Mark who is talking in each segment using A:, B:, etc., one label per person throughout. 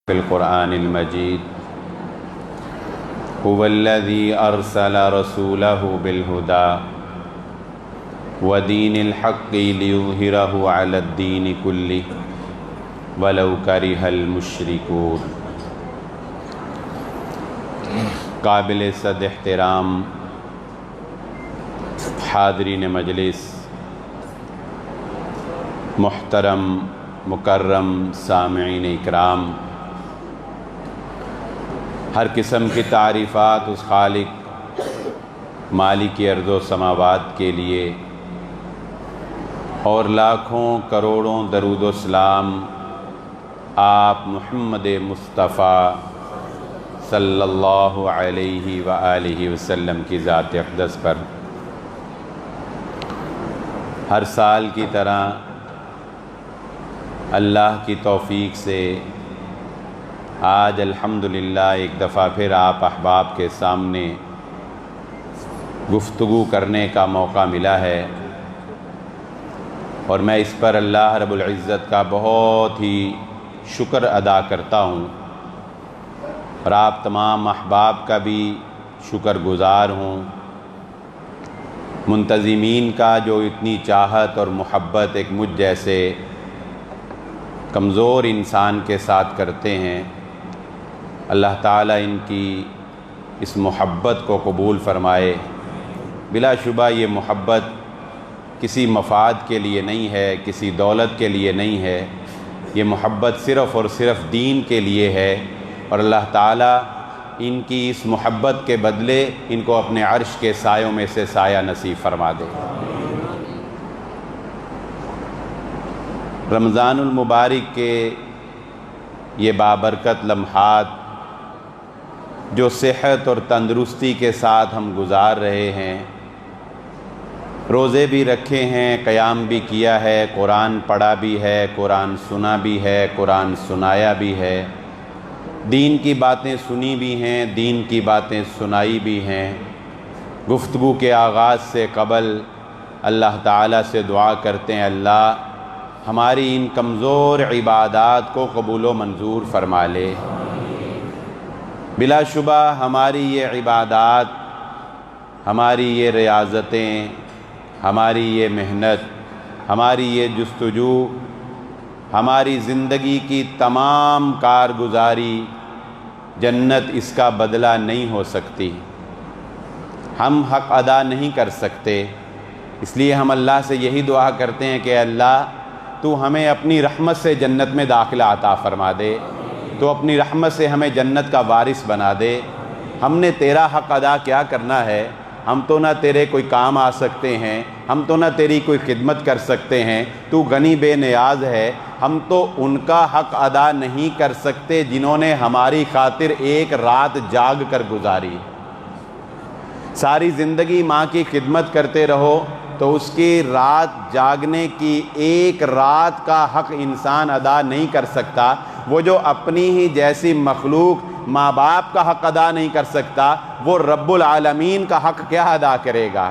A: فی القرآن المجید هو الذی ارسل رسولہ بالہدی ودین الحق لیظہرہ علی الدین کلہ ولو کرہ المشرکون۔ قابل صد احترام حاضرین مجلس، محترم مکرم سامعین اکرام، ہر قسم کی تعریفات اس خالق مالک ارض و سماوات کے لیے، اور لاکھوں کروڑوں درود و سلام آپ محمد مصطفیٰ صلی اللہ علیہ وآلہ وسلم کی ذات اقدس پر۔ ہر سال کی طرح اللہ کی توفیق سے آج الحمدللہ ایک دفعہ پھر آپ احباب کے سامنے گفتگو کرنے کا موقع ملا ہے، اور میں اس پر اللہ رب العزت کا بہت ہی شکر ادا کرتا ہوں، اور آپ تمام احباب کا بھی شکر گزار ہوں، منتظمین کا جو اتنی چاہت اور محبت ایک مجھ جیسے کمزور انسان کے ساتھ کرتے ہیں۔ اللہ تعالیٰ ان کی اس محبت کو قبول فرمائے۔ بلا شبہ یہ محبت کسی مفاد کے لیے نہیں ہے، کسی دولت کے لیے نہیں ہے، یہ محبت صرف اور صرف دین کے لیے ہے، اور اللہ تعالیٰ ان کی اس محبت کے بدلے ان کو اپنے عرش کے سایوں میں سے سایہ نصیب فرما دے۔ رمضان المبارک کے یہ بابرکت لمحات جو صحت اور تندرستی کے ساتھ ہم گزار رہے ہیں، روزے بھی رکھے ہیں، قیام بھی کیا ہے، قرآن پڑھا بھی ہے، قرآن سنا بھی ہے، قرآن سنایا بھی ہے، دین کی باتیں سنی بھی ہیں، دین کی باتیں سنائی بھی ہیں۔ گفتگو کے آغاز سے قبل اللہ تعالیٰ سے دعا کرتے ہیں، اللہ ہماری ان کمزور عبادات کو قبول و منظور فرما لے۔ بلا شبہ ہماری یہ عبادات، ہماری یہ ریاضتیں، ہماری یہ محنت، ہماری یہ جستجو، ہماری زندگی کی تمام کارگزاری جنت اس کا بدلہ نہیں ہو سکتی۔ ہم حق ادا نہیں کر سکتے، اس لیے ہم اللہ سے یہی دعا کرتے ہیں کہ اللہ تو ہمیں اپنی رحمت سے جنت میں داخلہ عطا فرما دے، تو اپنی رحمت سے ہمیں جنت کا وارث بنا دے۔ ہم نے تیرا حق ادا کیا کرنا ہے؟ ہم تو نہ تیرے کوئی کام آ سکتے ہیں، ہم تو نہ تیری کوئی خدمت کر سکتے ہیں، تو غنی بے نیاز ہے۔ ہم تو ان کا حق ادا نہیں کر سکتے جنہوں نے ہماری خاطر ایک رات جاگ کر گزاری۔ ساری زندگی ماں کی خدمت کرتے رہو تو اس کی رات جاگنے کی ایک رات کا حق انسان ادا نہیں کر سکتا۔ وہ جو اپنی ہی جیسی مخلوق ماں باپ کا حق ادا نہیں کر سکتا، وہ رب العالمین کا حق کیا ادا کرے گا؟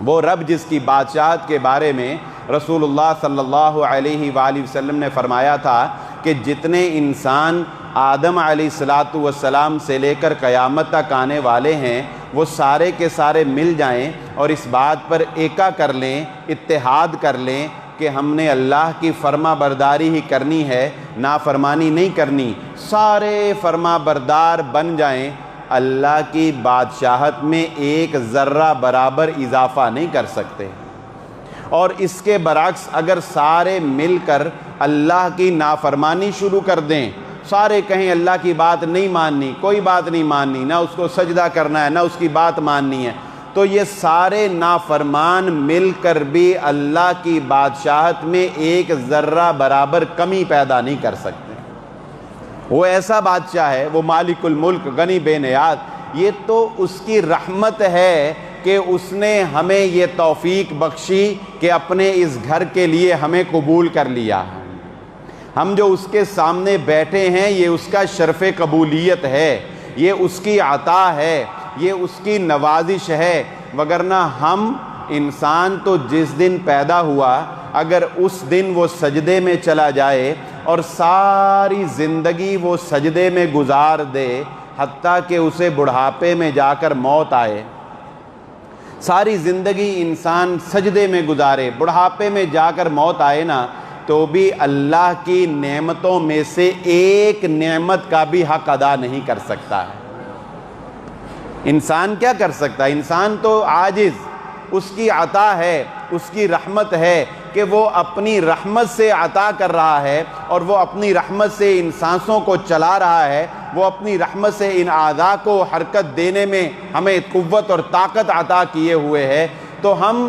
A: وہ رب جس کی بادشاہت کے بارے میں رسول اللہ صلی اللہ علیہ وآلہ وسلم نے فرمایا تھا کہ جتنے انسان آدم علیہ السلام سے لے کر قیامت تک آنے والے ہیں، وہ سارے کے سارے مل جائیں اور اس بات پر ایکا کر لیں، اتحاد کر لیں کہ ہم نے اللہ کی فرما برداری ہی کرنی ہے، نافرمانی نہیں کرنی، سارے فرما بردار بن جائیں، اللہ کی بادشاہت میں ایک ذرہ برابر اضافہ نہیں کر سکتے۔ اور اس کے برعکس اگر سارے مل کر اللہ کی نافرمانی شروع کر دیں، سارے کہیں اللہ کی بات نہیں ماننی، کوئی بات نہیں ماننی، نہ اس کو سجدہ کرنا ہے، نہ اس کی بات ماننی ہے، تو یہ سارے نافرمان مل کر بھی اللہ کی بادشاہت میں ایک ذرہ برابر کمی پیدا نہیں کر سکتے۔ وہ ایسا بادشاہ ہے، وہ مالک الملک، غنی بے نیاز۔ یہ تو اس کی رحمت ہے کہ اس نے ہمیں یہ توفیق بخشی کہ اپنے اس گھر کے لیے ہمیں قبول کر لیا۔ ہم جو اس کے سامنے بیٹھے ہیں، یہ اس کا شرف قبولیت ہے، یہ اس کی عطا ہے، یہ اس کی نوازش ہے، وگرنہ ہم انسان تو جس دن پیدا ہوا اگر اس دن وہ سجدے میں چلا جائے، اور ساری زندگی وہ سجدے میں گزار دے حتیٰ کہ اسے بڑھاپے میں جا کر موت آئے، ساری زندگی انسان سجدے میں گزارے، بڑھاپے میں جا کر موت آئے نا، تو بھی اللہ کی نعمتوں میں سے ایک نعمت کا بھی حق ادا نہیں کر سکتا ہے۔ انسان کیا کر سکتا ہے؟ انسان تو عاجز، اس کی عطا ہے، اس کی رحمت ہے کہ وہ اپنی رحمت سے عطا کر رہا ہے، اور وہ اپنی رحمت سے ان سانسوں کو چلا رہا ہے، وہ اپنی رحمت سے ان اعضاء کو حرکت دینے میں ہمیں قوت اور طاقت عطا کیے ہوئے ہے۔ تو ہم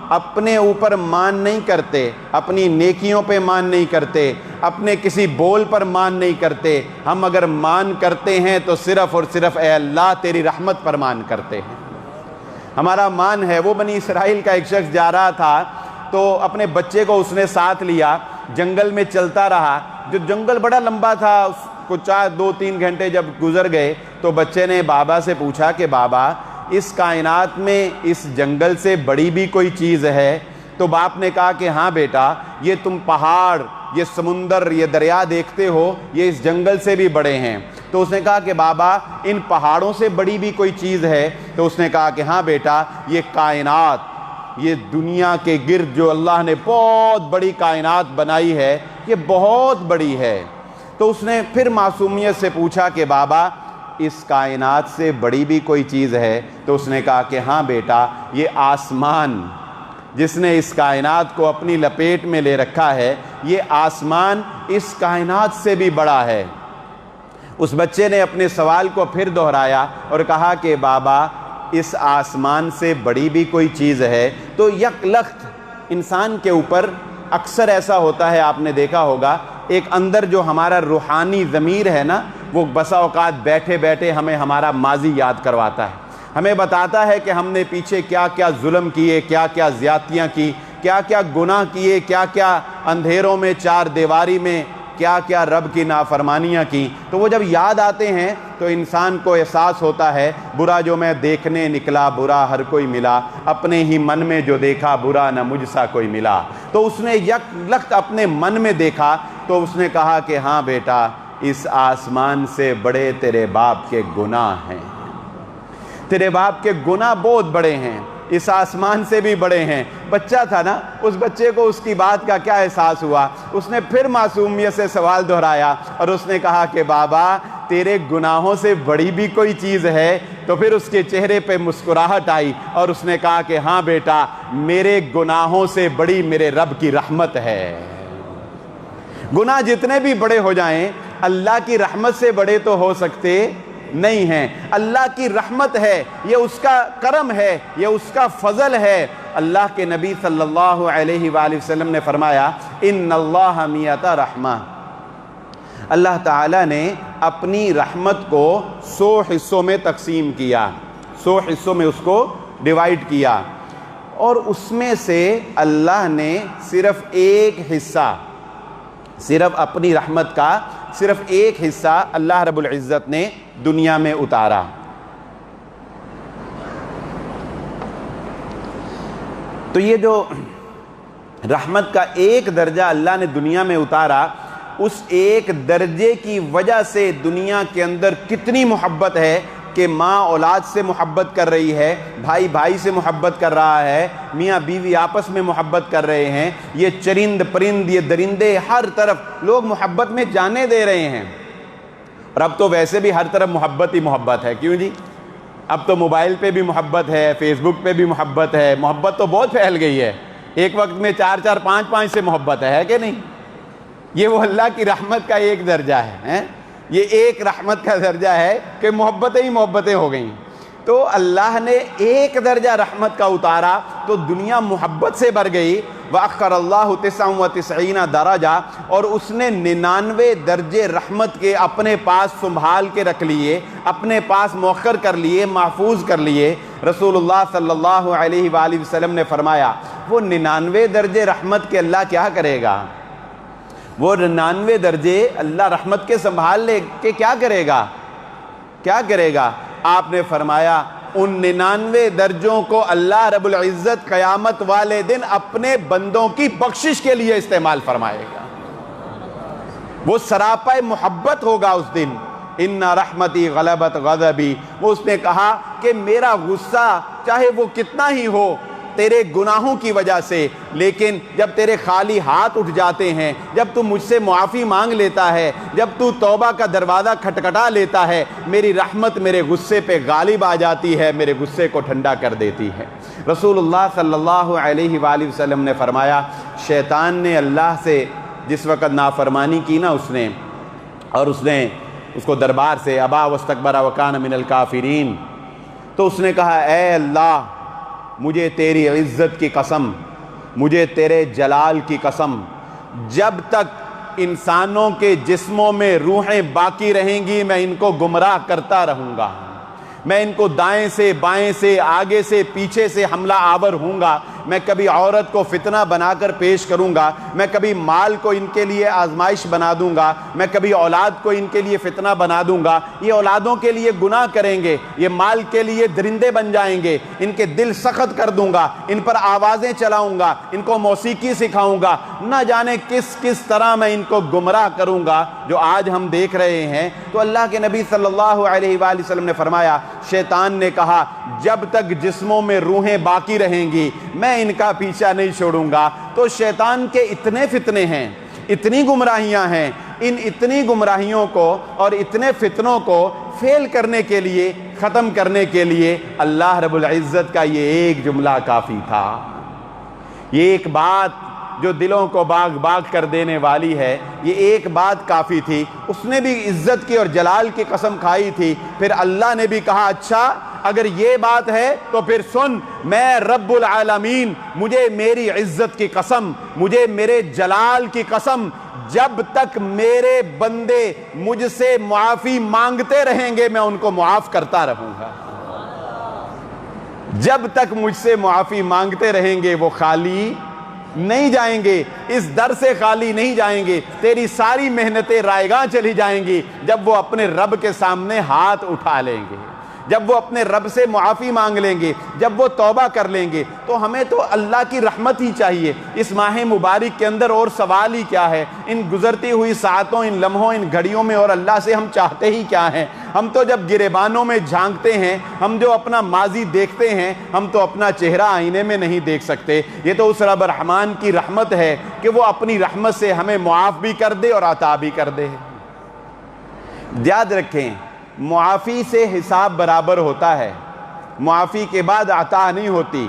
A: اپنے اوپر مان نہیں کرتے، اپنی نیکیوں پہ مان نہیں کرتے، اپنے کسی بول پر مان نہیں کرتے، ہم اگر مان کرتے ہیں تو صرف اور صرف اے اللہ تیری رحمت پر مان کرتے ہیں۔ ہمارا مان ہے، وہ بنی اسرائیل کا ایک شخص جا رہا تھا تو اپنے بچے کو اس نے ساتھ لیا، جنگل میں چلتا رہا، جو جنگل بڑا لمبا تھا، اس کو 2-3 گھنٹے جب گزر گئے تو بچے نے بابا سے پوچھا کہ بابا اس کائنات میں اس جنگل سے بڑی بھی کوئی چیز ہے؟ تو باپ نے کہا کہ ہاں بیٹا، یہ تم پہاڑ، یہ سمندر، یہ دریا دیکھتے ہو، یہ اس جنگل سے بھی بڑے ہیں۔ تو اس نے کہا کہ بابا ان پہاڑوں سے بڑی بھی کوئی چیز ہے؟ تو اس نے کہا کہ ہاں بیٹا، یہ کائنات، یہ دنیا کے گرد جو اللہ نے بہت بڑی کائنات بنائی ہے، یہ بہت بڑی ہے۔ تو اس نے پھر معصومیت سے پوچھا کہ بابا اس کائنات سے بڑی بھی کوئی چیز ہے؟ تو اس نے کہا کہ ہاں بیٹا، یہ آسمان جس نے اس کائنات کو اپنی لپیٹ میں لے رکھا ہے، یہ آسمان اس کائنات سے بھی بڑا ہے۔ اس بچے نے اپنے سوال کو پھر دہرایا اور کہا کہ بابا اس آسمان سے بڑی بھی کوئی چیز ہے؟ تو یک لخت انسان کے اوپر اکثر ایسا ہوتا ہے، آپ نے دیکھا ہوگا، ایک اندر جو ہمارا روحانی ضمیر ہے نا، وہ بسا اوقات بیٹھے بیٹھے ہمیں ہمارا ماضی یاد کرواتا ہے، ہمیں بتاتا ہے کہ ہم نے پیچھے کیا کیا ظلم کیے، کیا کیا زیادتیاں کی، کیا کیا گناہ کیے، کیا کیا اندھیروں میں چار دیواری میں کیا کیا رب کی نافرمانیاں کی۔ تو وہ جب یاد آتے ہیں تو انسان کو احساس ہوتا ہے، برا جو میں دیکھنے نکلا برا ہر کوئی ملا، اپنے ہی من میں جو دیکھا برا نہ مجھ سا کوئی ملا۔ تو اس نے یک لخت اپنے من میں دیکھا تو اس نے کہا کہ ہاں بیٹا، اس آسمان سے بڑے تیرے باپ کے گناہ ہیں، تیرے باپ کے گناہ بہت بڑے ہیں، اس آسمان سے بھی بڑے ہیں۔ بچہ تھا نا، اس بچے کو اس کی بات کا کیا احساس ہوا؟ اس نے پھر معصومیت سے سوال دہرایا اور اس نے کہا کہ بابا تیرے گناہوں سے بڑی بھی کوئی چیز ہے؟ تو پھر اس کے چہرے پہ مسکراہٹ آئی اور اس نے کہا کہ ہاں بیٹا، میرے گناہوں سے بڑی میرے رب کی رحمت ہے۔ گناہ جتنے بھی بڑے ہو جائیں، اللہ کی رحمت سے بڑے تو ہو سکتے نہیں ہیں۔ اللہ کی رحمت ہے، یہ اس کا کرم ہے، یہ اس کا فضل ہے۔ اللہ کے نبی صلی اللہ علیہ وآلہ وسلم نے فرمایا، ان اللہ میت رحمہ، اللہ تعالیٰ نے اپنی رحمت کو 100 حصوں میں تقسیم کیا، 100 حصوں میں اس کو ڈیوائیڈ کیا، اور اس میں سے اللہ نے صرف ایک حصہ، صرف اپنی رحمت کا صرف ایک حصہ اللہ رب العزت نے دنیا میں اتارا۔ تو یہ جو رحمت کا ایک درجہ اللہ نے دنیا میں اتارا، اس ایک درجے کی وجہ سے دنیا کے اندر کتنی محبت ہے کہ ماں اولاد سے محبت کر رہی ہے، بھائی بھائی سے محبت کر رہا ہے، میاں بیوی آپس میں محبت کر رہے ہیں، یہ چرند پرند، یہ درندے، ہر طرف لوگ محبت میں جانے دے رہے ہیں۔ اور اب تو ویسے بھی ہر طرف محبت ہی محبت ہے، کیوں جی؟ اب تو موبائل پہ بھی محبت ہے، فیس بک پہ بھی محبت ہے، محبت تو بہت پھیل گئی ہے، ایک وقت میں 4 5 5 سے محبت ہے کہ نہیں؟ یہ وہ اللہ کی رحمت کا ایک درجہ ہے، یہ ایک رحمت کا درجہ ہے کہ محبتیں ہی محبتیں ہو گئیں۔ تو اللہ نے ایک درجہ رحمت کا اتارا تو دنیا محبت سے بھر گئی۔ وَأَخَّرَ اللَّهُ 99 درجہ، اور اس نے 99 درجے رحمت کے اپنے پاس سنبھال کے رکھ لیے، اپنے پاس مؤخر کر لیے، محفوظ کر لیے۔ رسول اللہ صلی اللہ علیہ وآلہ وسلم نے فرمایا، وہ 99 درجے رحمت کے اللہ کیا کرے گا؟ وہ 99 درجے اللہ رحمت کے سنبھال لے کے کیا کرے گا؟ کیا کرے گا؟ آپ نے فرمایا ان 99 درجوں کو اللہ رب العزت قیامت والے دن اپنے بندوں کی بخشش کے لیے استعمال فرمائے گا۔ وہ سراپا محبت ہوگا اس دن. ان رحمتی غلبت غضبی. وہ اس نے کہا کہ میرا غصہ چاہے وہ کتنا ہی ہو تیرے گناہوں کی وجہ سے، لیکن جب تیرے خالی ہاتھ اٹھ جاتے ہیں، جب تو مجھ سے معافی مانگ لیتا ہے، جب تو توبہ کا دروازہ کھٹکھٹا لیتا ہے، میری رحمت میرے غصے پہ غالب آ جاتی ہے، میرے غصے کو ٹھنڈا کر دیتی ہے. رسول اللہ صلی اللہ علیہ وآلہ وسلم نے فرمایا، شیطان نے اللہ سے جس وقت نافرمانی کی نا اس نے، اور اس نے اس کو دربار سے ابا واستکبر وکان من الکافرین، تو اس نے کہا اے اللہ مجھے تیری عزت کی قسم، مجھے تیرے جلال کی قسم، جب تک انسانوں کے جسموں میں روحیں باقی رہیں گی میں ان کو گمراہ کرتا رہوں گا، میں ان کو دائیں سے بائیں سے آگے سے پیچھے سے حملہ آور ہوں گا. میں کبھی عورت کو فتنہ بنا کر پیش کروں گا، میں کبھی مال کو ان کے لیے آزمائش بنا دوں گا، میں کبھی اولاد کو ان کے لیے فتنہ بنا دوں گا. یہ اولادوں کے لیے گناہ کریں گے، یہ مال کے لیے درندے بن جائیں گے، ان کے دل سخت کر دوں گا، ان پر آوازیں چلاؤں گا، ان کو موسیقی سکھاؤں گا، نہ جانے کس کس طرح میں ان کو گمراہ کروں گا، جو آج ہم دیکھ رہے ہیں. تو اللہ کے نبی صلی اللہ علیہ وآلہ وسلم نے فرمایا، شیطان نے کہا جب تک جسموں میں روحیں باقی رہیں گی میں ان کا پیچھا نہیں چھوڑوں گا. تو شیطان کے اتنے فتنے ہیں، اتنی گمراہیاں ہیں، ان اتنی گمراہیوں کو اور اتنے فتنوں کو فیل کرنے کے لیے، ختم کرنے کے لیے اللہ رب العزت کا یہ ایک جملہ کافی تھا. یہ ایک بات جو دلوں کو باغ باغ کر دینے والی ہے، یہ ایک بات کافی تھی. اس نے بھی عزت کی اور جلال کی قسم کھائی تھی. پھر اللہ نے بھی کہا اچھا اگر یہ بات ہے تو پھر سن، میں رب العالمین، مجھے میری عزت کی قسم، مجھے میرے جلال کی قسم، جب تک میرے بندے مجھ سے معافی مانگتے رہیں گے میں ان کو معاف کرتا رہوں گا. جب تک مجھ سے معافی مانگتے رہیں گے وہ خالی نہیں جائیں گے، اس در سے خالی نہیں جائیں گے. تیری ساری محنتیں رائیگاں چلی جائیں گی جب وہ اپنے رب کے سامنے ہاتھ اٹھا لیں گے، جب وہ اپنے رب سے معافی مانگ لیں گے، جب وہ توبہ کر لیں گے. تو ہمیں تو اللہ کی رحمت ہی چاہیے اس ماہ مبارک کے اندر، اور سوال ہی کیا ہے؟ ان گزرتی ہوئی ساعتوں، ان لمحوں، ان گھڑیوں میں اور اللہ سے ہم چاہتے ہی کیا ہیں؟ ہم تو جب گریبانوں میں جھانکتے ہیں، ہم جو اپنا ماضی دیکھتے ہیں، ہم تو اپنا چہرہ آئینے میں نہیں دیکھ سکتے. یہ تو اس رب رحمان کی رحمت ہے کہ وہ اپنی رحمت سے ہمیں معاف بھی کر دے اور عطا بھی کر دے. یاد رکھیں معافی سے حساب برابر ہوتا ہے، معافی کے بعد عطا نہیں ہوتی.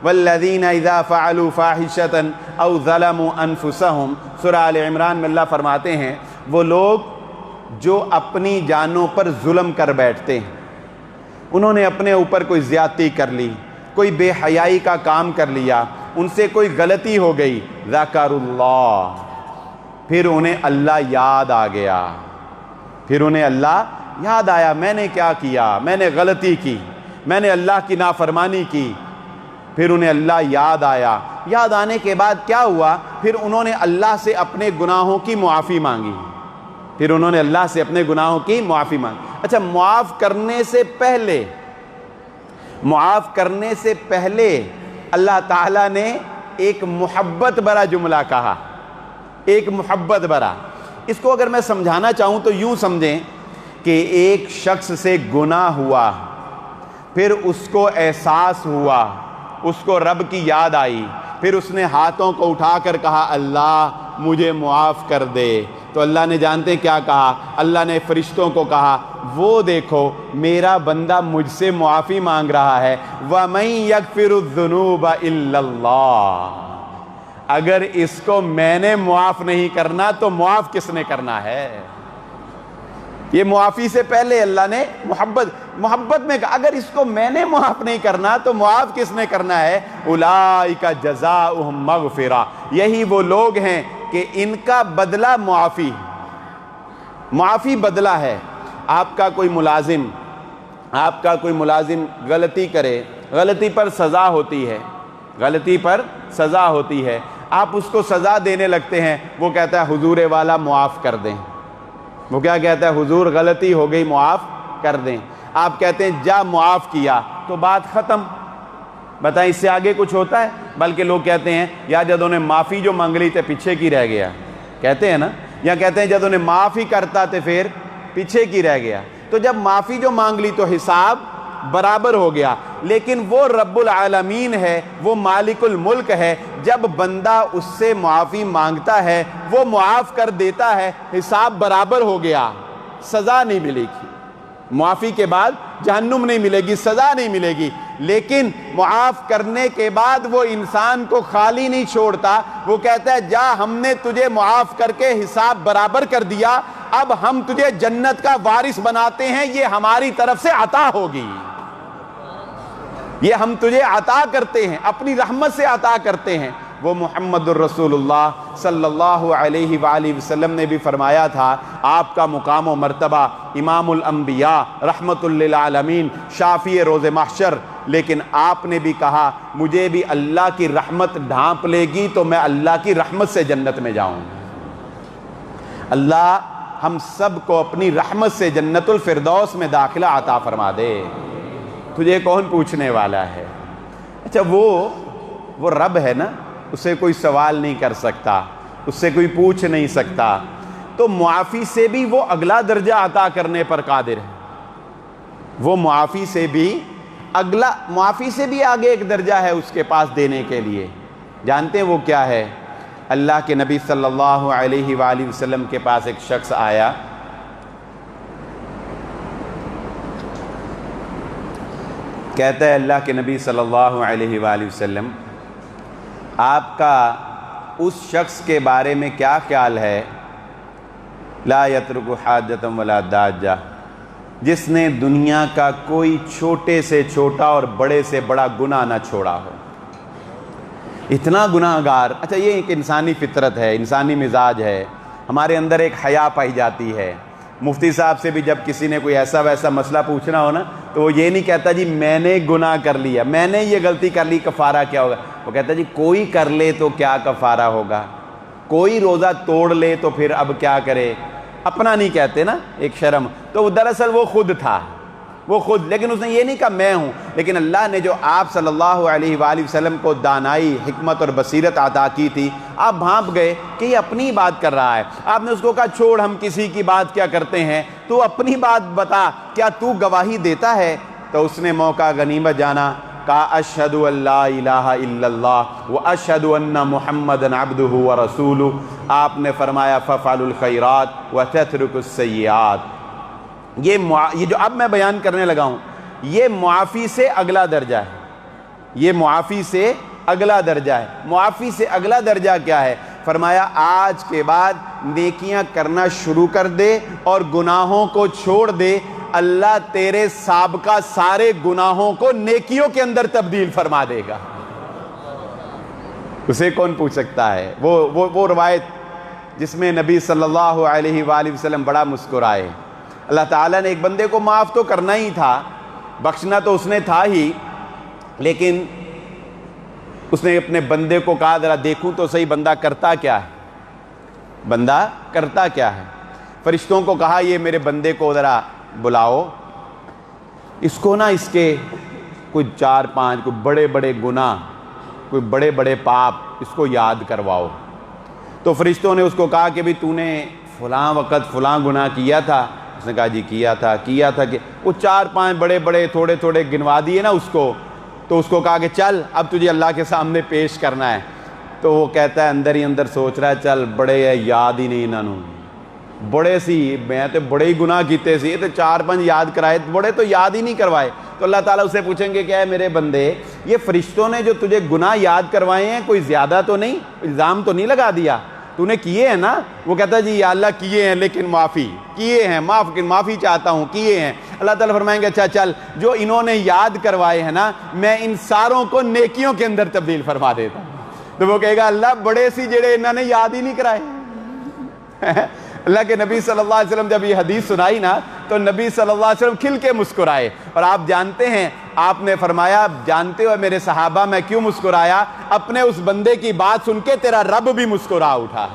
A: والذین اذا فعلوا فاحشۃ او ظلموا انفسهم، سورہ آل عمران میں اللہ فرماتے ہیں وہ لوگ جو اپنی جانوں پر ظلم کر بیٹھتے ہیں، انہوں نے اپنے اوپر کوئی زیادتی کر لی، کوئی بے حیائی کا کام کر لیا، ان سے کوئی غلطی ہو گئی، ذکر اللہ، پھر انہیں اللہ یاد آ گیا، پھر انہیں اللہ یاد آیا میں نے کیا کیا، میں نے غلطی کی، میں نے اللہ کی نافرمانی کی. پھر انہیں اللہ یاد آیا. یاد آنے کے بعد کیا ہوا؟ پھر انہوں نے اللہ سے اپنے گناہوں کی معافی مانگی، پھر انہوں نے اللہ سے اپنے گناہوں کی معافی مانگی. اچھا معاف کرنے سے پہلے اللہ تعالیٰ نے ایک محبت بھرا جملہ کہا، ایک محبت بھرا. اس کو اگر میں سمجھانا چاہوں تو یوں سمجھیں کہ ایک شخص سے گناہ ہوا، پھر اس کو احساس ہوا، اس کو رب کی یاد آئی، پھر اس نے ہاتھوں کو اٹھا کر کہا اللہ مجھے معاف کر دے. تو اللہ نے جانتے ہیں کیا کہا؟ اللہ نے فرشتوں کو کہا وہ دیکھو میرا بندہ مجھ سے معافی مانگ رہا ہے. وَمَن يَغْفِرُ الذُّنُوبَ إِلَّا اللَّهُ، اگر اس کو میں نے معاف نہیں کرنا تو معاف کس نے کرنا ہے؟ یہ معافی سے پہلے اللہ نے محبت میں کہا اگر اس کو میں نے معاف نہیں کرنا تو معاف کس نے کرنا ہے؟ اولئک جزاؤہم مغفرہ، یہی وہ لوگ ہیں کہ ان کا بدلہ معافی بدلہ ہے. آپ کا کوئی ملازم غلطی کرے، غلطی پر سزا ہوتی ہے، آپ اس کو سزا دینے لگتے ہیں، وہ کہتا ہے حضور والا معاف کر دیں. وہ کیا کہتا ہے؟ حضور غلطی ہو گئی معاف کر دیں. آپ کہتے ہیں جا معاف کیا تو بات ختم. بتائیں اس سے آگے کچھ ہوتا ہے؟ بلکہ لوگ کہتے ہیں یا جب انہوں نے معافی جو مانگ لی تھے پیچھے کی رہ گیا. کہتے ہیں نا یا کہتے ہیں جب انہیں معاف ہی کرتا تو پھر پیچھے کی رہ گیا. تو جب معافی جو مانگ لی تو حساب برابر ہو گیا. لیکن وہ رب العالمین ہے, وہ مالک الملک ہے, جب بندہ اس سے معافی مانگتا ہے وہ معاف کر دیتا ہے, حساب برابر ہو گیا, سزا نہیں ملے گی. معافی کے بعد جہنم نہیں ملے گی, سزا نہیں ملے گی, لیکن معاف کرنے کے بعد وہ انسان کو خالی نہیں چھوڑتا. وہ کہتا ہے جا, ہم نے تجھے معاف کر کے حساب برابر کر دیا, اب ہم تجھے جنت کا وارث بناتے ہیں, یہ ہماری طرف سے عطا ہوگی, یہ ہم تجھے عطا کرتے ہیں, اپنی رحمت سے عطا کرتے ہیں. وہ محمد الرسول اللہ صلی اللہ علیہ وآلہ وسلم نے بھی فرمایا تھا, آپ کا مقام و مرتبہ امام الانبیاء رحمت للعالمین شافی روز محشر, لیکن آپ نے بھی کہا مجھے بھی اللہ کی رحمت ڈھانپ لے گی تو میں اللہ کی رحمت سے جنت میں جاؤں. اللہ ہم سب کو اپنی رحمت سے جنت الفردوس میں داخلہ عطا فرما دے. تجھے کون پوچھنے والا ہے؟ اچھا وہ رب ہے نا, اسے کوئی سوال نہیں کر سکتا, اس سے کوئی پوچھ نہیں سکتا, تو معافی سے بھی وہ اگلا درجہ عطا کرنے پر قادر ہے. وہ معافی سے بھی آگے ایک درجہ ہے اس کے پاس دینے کے لیے. جانتے ہیں وہ کیا ہے؟ اللہ کے نبی صلی اللہ علیہ وآلہ وسلم کے پاس ایک شخص آیا, کہتا ہے اللہ کے نبی صلی اللہ علیہ وآلہ وسلم, آپ کا اس شخص کے بارے میں کیا خیال ہے, لا یترک حاجۃ ولا داجہ, جس نے دنیا کا کوئی چھوٹے سے چھوٹا اور بڑے سے بڑا گناہ نہ چھوڑا ہو. اتنا گناہ گار. اچھا یہ ایک انسانی فطرت ہے, انسانی مزاج ہے, ہمارے اندر ایک حیا پائی جاتی ہے. مفتی صاحب سے بھی جب کسی نے کوئی ایسا ویسا مسئلہ پوچھنا ہو نا, تو وہ یہ نہیں کہتا جی میں نے گناہ کر لیا, میں نے یہ غلطی کر لی, کفارہ کیا ہوگا. وہ کہتا جی کوئی کر لے تو کیا کفارہ ہوگا, کوئی روزہ توڑ لے تو پھر اب کیا کرے. اپنا نہیں کہتے نا, ایک شرم. تو دراصل وہ خود تھا, لیکن اس نے یہ نہیں کہا میں ہوں. لیکن اللہ نے جو آپ صلی اللہ علیہ وآلہ وسلم کو دانائی, حکمت اور بصیرت عطا کی تھی, آپ بھانپ گئے کہ یہ اپنی بات کر رہا ہے. آپ نے اس کو کہا چھوڑ, ہم کسی کی بات کیا کرتے ہیں, تو اپنی بات بتا, کیا تو گواہی دیتا ہے؟ تو اس نے موقع غنیمت جانا, کہا اشہد ان لا الہ الا اللہ واشہد ان محمدًا عبدہ ورسولہ. آپ نے فرمایا فافعلوا الخیرات وتترکوا السیئات. یہ جو اب میں بیان کرنے لگا ہوں, یہ معافی سے اگلا درجہ ہے. یہ معافی سے اگلا درجہ ہے. معافی سے اگلا درجہ کیا ہے؟ فرمایا آج کے بعد نیکیاں کرنا شروع کر دے اور گناہوں کو چھوڑ دے, اللہ تیرے سابقہ سارے گناہوں کو نیکیوں کے اندر تبدیل فرما دے گا. اسے کون پوچھ سکتا ہے؟ وہ روایت جس میں نبی صلی اللہ علیہ وآلہ وسلم بڑا مسکرائے. اللہ تعالیٰ نے ایک بندے کو معاف تو کرنا ہی تھا, بخشنا تو اس نے تھا ہی, لیکن اس نے اپنے بندے کو کہا ذرا دیکھوں تو صحیح بندہ کرتا کیا ہے. فرشتوں کو کہا یہ میرے بندے کو ذرا بلاؤ, اس کو نا اس کے کوئی 4-5 کوئی بڑے بڑے گناہ, کوئی بڑے بڑے پاپ اس کو یاد کرواؤ. تو فرشتوں نے اس کو کہا کہ بھی تو نے فلاں وقت فلاں گناہ کیا تھا. اس نے کہا جی کیا تھا کہ وہ 4-5 بڑے بڑے تھوڑے تھوڑے گنوا دیے نا اس کو. تو اس کو کہا کہ چل اب تجھے اللہ کے سامنے پیش کرنا ہے. تو وہ کہتا ہے اندر ہی اندر سوچ رہا ہے چل بڑے ہے یاد ہی نہیں انہوں, بڑے سی میں تو بڑے ہی گناہ کیتے سی, تو 4-5 یاد کرائے, بڑے تو یاد ہی نہیں کروائے. تو اللہ تعالیٰ اسے پوچھیں گے کیا ہے میرے بندے, یہ فرشتوں نے جو تجھے گناہ یاد کروائے ہیں کوئی زیادہ تو نہیں, الزام تو نہیں لگا دیا, تو نے کیے ہیں نا؟ وہ کہتا ہے جی یا اللہ کیے ہیں, لیکن معافی چاہتا ہوں, کیے ہیں. اللہ تعالیٰ فرمائیں گے اچھا چل جو انہوں نے یاد کروائے ہیں نا, میں ان ساروں کو نیکیوں کے اندر تبدیل فرما دیتا ہوں. تو وہ کہے گا اللہ بڑے سی جڑے انہوں نے یاد ہی نہیں کرائے. اللہ کے نبی صلی اللہ علیہ وسلم جب یہ حدیث سنائی نا, تو نبی صلی اللہ علیہ وسلم کھل کے مسکرائے. اور آپ جانتے ہیں, آپ نے فرمایا جانتے ہو میرے صحابہ میں کیوں مسکرایا؟ اپنے اس بندے کی بات سن کے تیرا رب بھی مسکرا اٹھا.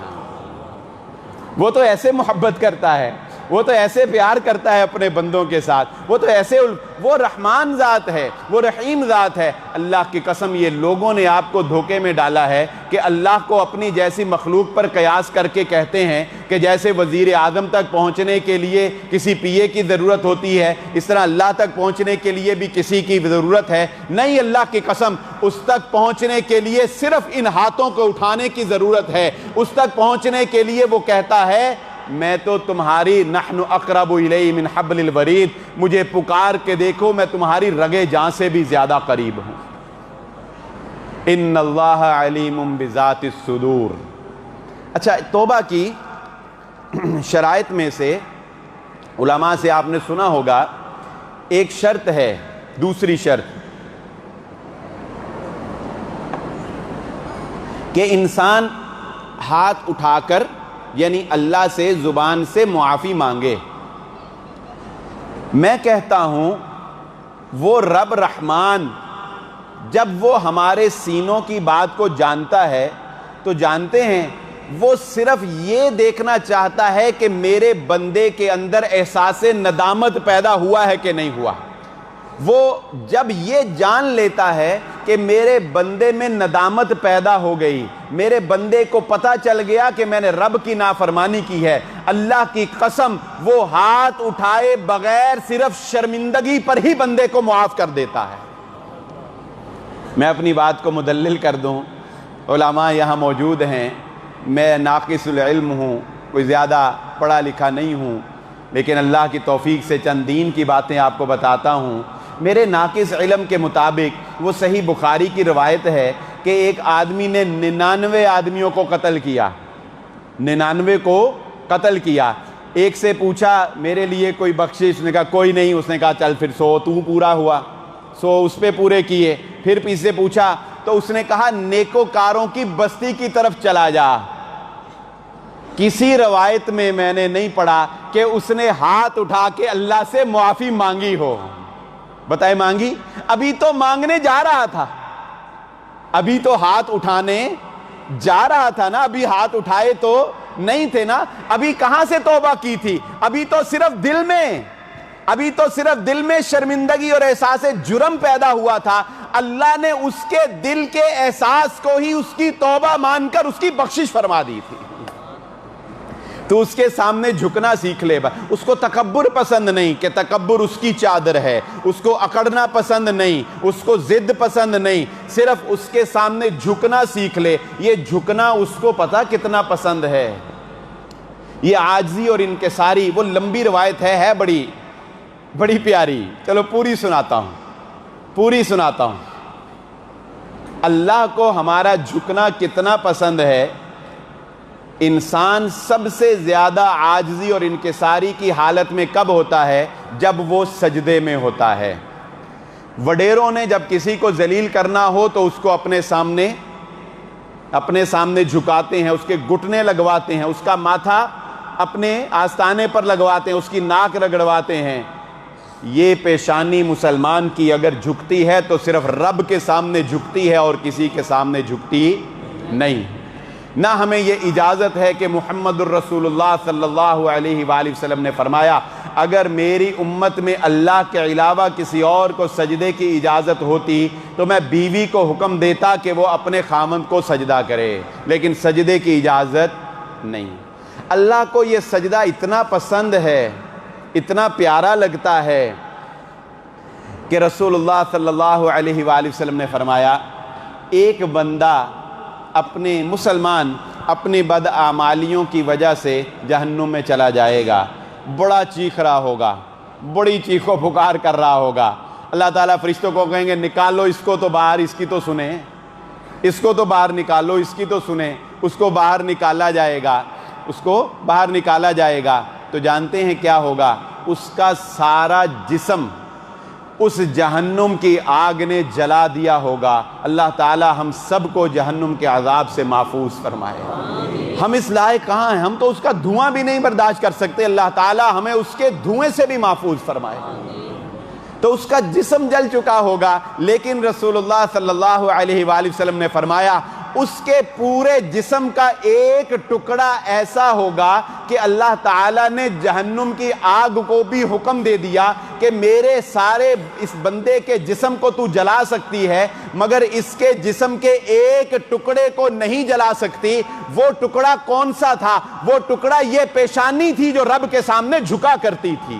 A: وہ تو ایسے محبت کرتا ہے, وہ تو ایسے پیار کرتا ہے اپنے بندوں کے ساتھ، وہ تو ایسے، وہ رحمان ذات ہے، وہ رحیم ذات ہے۔ اللہ کی قسم یہ لوگوں نے آپ کو دھوکے میں ڈالا ہے کہ اللہ کو اپنی جیسی مخلوق پر قیاس کر کے کہتے ہیں کہ جیسے وزیر اعظم تک پہنچنے کے لیے کسی پی اے کی ضرورت ہوتی ہے، اس طرح اللہ تک پہنچنے کے لیے بھی کسی کی ضرورت ہے۔ نہیں، اللہ کی قسم اس تک پہنچنے کے لیے صرف ان ہاتھوں کو اٹھانے کی ضرورت ہے۔ اس تک پہنچنے کے لیے وہ کہتا ہے میں تو تمہاری نحن اقرب الیہ من حبل الورید، مجھے پکار کے دیکھو میں تمہاری رگے جاں سے بھی زیادہ قریب ہوں۔ ان اللہ علیم بذات الصدور۔ اچھا، توبہ کی شرائط میں سے علماء سے آپ نے سنا ہوگا ایک شرط ہے، دوسری شرط کہ انسان ہاتھ اٹھا کر یعنی اللہ سے زبان سے معافی مانگے۔ میں کہتا ہوں وہ رب رحمان جب وہ ہمارے سینوں کی بات کو جانتا ہے تو جانتے ہیں وہ صرف یہ دیکھنا چاہتا ہے کہ میرے بندے کے اندر احساس ندامت پیدا ہوا ہے کہ نہیں ہوا۔ وہ جب یہ جان لیتا ہے کہ میرے بندے میں ندامت پیدا ہو گئی، میرے بندے کو پتہ چل گیا کہ میں نے رب کی نافرمانی کی ہے، اللہ کی قسم وہ ہاتھ اٹھائے بغیر صرف شرمندگی پر ہی بندے کو معاف کر دیتا ہے۔ میں اپنی بات کو مدلل کر دوں، علماء یہاں موجود ہیں، میں ناقص العلم ہوں، کوئی زیادہ پڑھا لکھا نہیں ہوں، لیکن اللہ کی توفیق سے چند دین کی باتیں آپ کو بتاتا ہوں۔ میرے ناقص علم کے مطابق وہ صحیح بخاری کی روایت ہے کہ ایک آدمی نے 99 آدمیوں کو قتل کیا، 99 کو قتل کیا۔ ایک سے پوچھا میرے لیے کوئی بخشش، اس نے کہا کوئی نہیں، اس نے کہا چل پھر 100 تو پورا ہوا، 100 اس پہ پورے کیے۔ پھر کسی سے پوچھا تو اس نے کہا نیکوکاروں کی بستی کی طرف چلا جا۔ کسی روایت میں میں نے نہیں پڑھا کہ اس نے ہاتھ اٹھا کے اللہ سے معافی مانگی ہو۔ بتائے مانگی؟ ابھی تو مانگنے جا رہا تھا، ابھی تو ہاتھ اٹھانے جا رہا تھا نا، ابھی ہاتھ اٹھائے تو نہیں تھے نا، ابھی کہاں سے توبہ کی تھی؟ ابھی تو صرف دل میں، ابھی تو صرف دل میں شرمندگی اور احساس جرم پیدا ہوا تھا۔ اللہ نے اس کے دل کے احساس کو ہی اس کی توبہ مان کر اس کی بخشش فرما دی تھی۔ تو اس کے سامنے جھکنا سیکھ لے۔ اس کو تکبر پسند نہیں کہ تکبر اس کی چادر ہے، اس کو اکڑنا پسند نہیں، اس کو ضد پسند نہیں، صرف اس کے سامنے جھکنا سیکھ لے۔ یہ جھکنا اس کو پتہ کتنا پسند ہے۔ یہ عاجزی اور انکساری، وہ لمبی روایت ہے بڑی پیاری، چلو پوری سناتا ہوں۔ اللہ کو ہمارا جھکنا کتنا پسند ہے۔ انسان سب سے زیادہ عاجزی اور انکساری کی حالت میں کب ہوتا ہے؟ جب وہ سجدے میں ہوتا ہے۔ وڈیروں نے جب کسی کو ذلیل کرنا ہو تو اس کو اپنے سامنے جھکاتے ہیں، اس کے گھٹنے لگواتے ہیں، اس کا ماتھا اپنے آستانے پر لگواتے ہیں، اس کی ناک رگڑواتے ہیں۔ یہ پیشانی مسلمان کی اگر جھکتی ہے تو صرف رب کے سامنے جھکتی ہے اور کسی کے سامنے جھکتی نہیں۔ نہ ہمیں یہ اجازت ہے کہ محمد الرسول اللہ صلی اللہ علیہ وآلہ وسلم نے فرمایا اگر میری امت میں اللہ کے علاوہ کسی اور کو سجدے کی اجازت ہوتی تو میں بیوی کو حکم دیتا کہ وہ اپنے خامند کو سجدہ کرے، لیکن سجدے کی اجازت نہیں۔ اللہ کو یہ سجدہ اتنا پسند ہے، اتنا پیارا لگتا ہے کہ رسول اللہ صلی اللہ علیہ وآلہ وسلم نے فرمایا ایک بندہ مسلمان اپنی بدعمالیوں کی وجہ سے جہنم میں چلا جائے گا، بڑا چیخ رہا ہوگا، بڑی چیخ و پکار کر رہا ہوگا۔ اللہ تعالیٰ فرشتوں کو کہیں گے نکالو اس کو تو باہر، اس کی تو سنیں، اس کو تو باہر نکالو، اس کی تو سنیں۔ اس کو باہر نکالا جائے گا، تو جانتے ہیں کیا ہوگا؟ اس کا سارا جسم اس جہنم کی آگ نے جلا دیا ہوگا۔ اللہ تعالی ہم سب کو جہنم کے عذاب سے محفوظ فرمائے۔ ہم اس لائق کہاں ہیں؟ ہم تو اس کا دھواں بھی نہیں برداشت کر سکتے، اللہ تعالی ہمیں اس کے دھوئیں سے بھی محفوظ فرمائے۔ تو اس کا جسم جل چکا ہوگا، لیکن رسول اللہ صلی اللہ علیہ وآلہ وسلم نے فرمایا اس کے پورے جسم کا ایک ٹکڑا ایسا ہوگا کہ اللہ تعالیٰ نے جہنم کی آگ کو بھی حکم دے دیا کہ میرے سارے اس بندے کے جسم کو تو جلا سکتی ہے مگر اس کے جسم کے ایک ٹکڑے کو نہیں جلا سکتی۔ وہ ٹکڑا کون سا تھا؟ وہ ٹکڑا یہ پیشانی تھی جو رب کے سامنے جھکا کرتی تھی۔